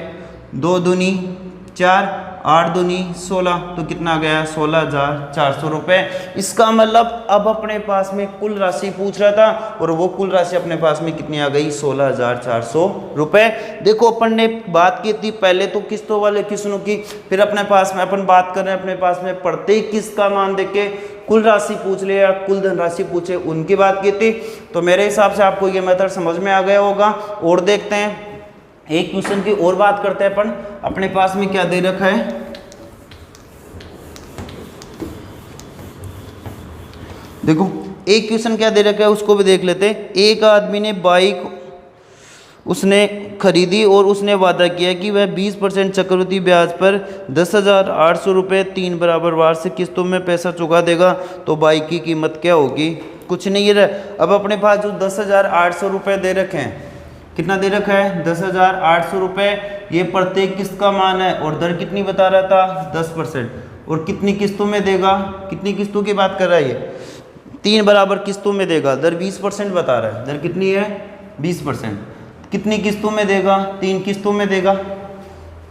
S1: 2 दूनी 4, 8 दूनी 16, तो कितना आ गया 16,400 रुपये। इसका मतलब अब अपने पास में कुल राशि पूछ रहा था और वो कुल राशि अपने पास में कितनी आ गई 16,400 रुपये। देखो अपन ने बात की थी पहले तो किस्तों वाले किस्तों की, फिर अपने पास में अपन बात कर रहे हैं अपने पास में प्रत्येक किस्त का मान देख के कुल राशि पूछ ले या कुल धनराशि पूछे उनकी बात की थी। तो मेरे हिसाब से आपको ये मेथड समझ में आ गया होगा। और देखते हैं एक क्वेश्चन की और बात करते हैं अपन, अपने पास में क्या दे रखा है, देखो एक क्वेश्चन क्या दे रखा है उसको भी देख लेते हैं। एक आदमी ने बाइक उसने खरीदी और उसने वादा किया कि वह 20% चक्रवृद्धि ब्याज पर 10,800 रुपये 3 बराबर वार्षिक किस्तों में पैसा चुका देगा, तो बाइक की कीमत क्या होगी। कुछ नहीं है। अब अपने पास जो 10,800 रुपये दे रखे हैं, कितना दे रखा है 10,800 रुपये, ये प्रत्येक किस्त का मान है और दर कितनी बता रहा था 10%, और कितनी किस्तों में देगा, कितनी किस्तों की बात कर रहा है ये 3 बराबर किस्तों में देगा, दर 20% बता रहा है, दर कितनी है 20%, कितनी किस्तों में देगा 3 किस्तों में देगा।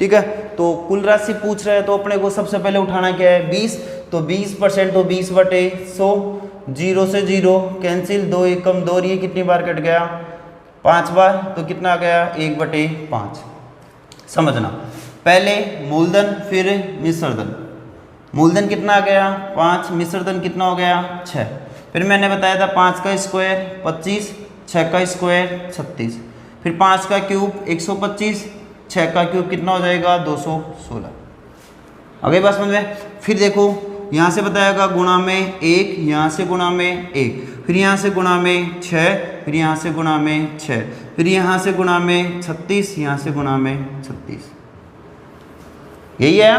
S1: ठीक है, तो कुल राशि पूछ रहा है तो अपने को सबसे पहले उठाना क्या है 20, तो 20% तो 20/100, 0 से 0 कैंसिल, 2 एकम 2, ये कितनी बार कट गया 5 बार, तो कितना आ गया 1/5। समझना, पहले मूलधन फिर मिश्रधन, मूलधन कितना आ गया 5, मिश्रधन कितना हो गया 6, फिर मैंने बताया था 5 का स्क्वायर 25, 6 का स्क्वायर 36, फिर 5 का क्यूब 125, 6 का क्यूब कितना हो जाएगा 216। आगे बात समझ में, फिर देखो यहाँ से बताएगा गुणा में 1, यहाँ से गुणा में 1, फिर यहाँ से गुणा में 6, फिर यहाँ से गुणा में 6, फिर यहाँ से गुणा में 36, यहाँ से गुणा में 36। यही है,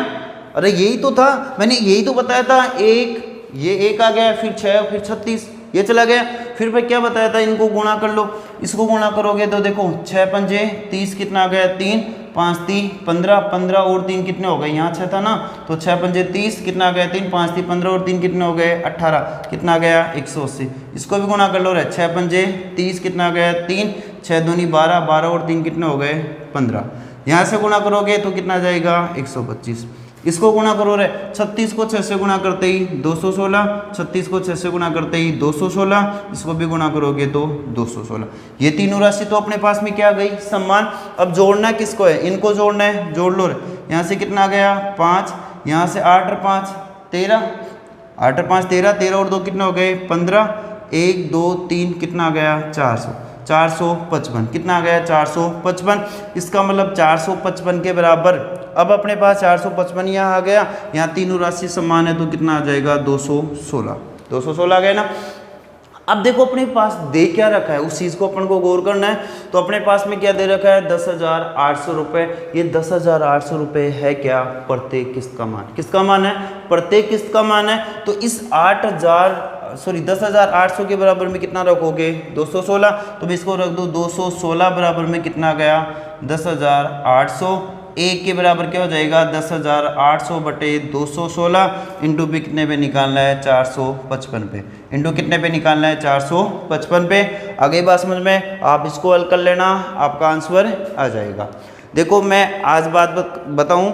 S1: अरे यही तो था, मैंने यही तो बताया था। ये 1 आ गया, फिर 6, फिर 36, ये चला गया। फिर मैं क्या बताया था, इनको गुणा कर लो, इसको गुणा करोगे तो देखो 6 पंजे 30 कितना आ गया 3, 5 3 15, 15 और 3 कितने हो गए, यहाँ 6 था ना, तो 6 पंजे 30, कितना आ गया 3, 5 3 15 और 3 कितने हो गए 18, कितना आ गया 180। इसको भी गुणा कर लो रे, 6 पंजे 30, कितना आ गया 3, 6 दूनी 12, 12 और 3 कितने हो गए 15। यहाँ से गुणा करोगे तो कितना आ जाएगा 125। इसको गुणा करो रे, 36 को 6 से गुणा करते ही 216, 36 को 6 से गुणा करते ही 216, इसको भी गुणा करोगे तो 216। ये तीनों राशि तो अपने पास में क्या गई समान। अब जोड़ना किसको है, इनको जोड़ना है, जोड़ लो रे। यहाँ से कितना आ गया 5, यहाँ से 8 और 5 13, 8 और 5 13, 13 और 2 कितने हो गए 15, 1 2 3 कितना आ गया 400, 455, कितना आ गया 455। इसका मतलब 455 के बराबर अब अपने पास 455 यहाँ आ गया, यहाँ तीनों राशि समान है तो कितना आ जाएगा 216, 216 आ गया ना। अब देखो अपने पास दे क्या रखा है, उस चीज़ को अपन को गौर करना है। तो अपने पास में क्या दे रखा है 10,800 रुपये। ये 10,800 रुपये है क्या, प्रत्येक किस्त का मान। किसका मान है, प्रत्येक किस्त का मान है। तो इस 10,800 के बराबर में कितना रखोगे 216, तो मैं इसको रख दो 216 बराबर में कितना आ गया 10,800। एक के बराबर क्या हो जाएगा 10,800 बटे 216 इंटू भी कितने पे निकालना है 455 पे, इंटू कितने पे निकालना है 455 पे। आगे बात समझ में, आप इसको हल कर लेना, आपका आंसर आ जाएगा। देखो मैं आज बात बताऊं,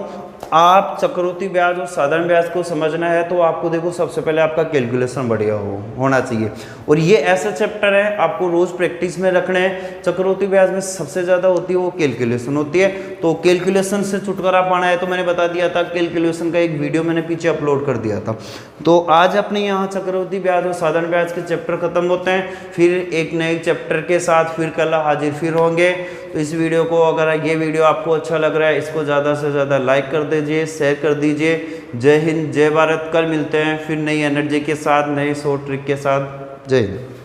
S1: आप चक्रवृद्धि ब्याज और साधारण ब्याज को समझना है तो आपको देखो सबसे पहले आपका कैलकुलेशन बढ़िया होना चाहिए। और ये ऐसा चैप्टर है आपको रोज प्रैक्टिस में रखने हैं। चक्रवृद्धि ब्याज में सबसे ज़्यादा होती है वो कैलकुलेशन होती है, तो कैलकुलेशन से छुटकारा पाना है तो मैंने बता दिया था, कैलकुलेशन का एक वीडियो मैंने पीछे अपलोड कर दिया था। तो आज अपने यहाँ चक्रवृद्धि ब्याज और साधारण ब्याज के चैप्टर खत्म होते हैं, फिर एक नए चैप्टर के साथ फिर कल हाजिर फिर होंगे। तो इस वीडियो को, अगर ये वीडियो आपको अच्छा लग रहा है, इसको ज़्यादा से ज़्यादा लाइक कर दीजिए, शेयर कर दीजिए। जय हिंद, जय भारत। कल मिलते हैं फिर नई एनर्जी के साथ, नए शॉर्ट ट्रिक के साथ। जय हिंद।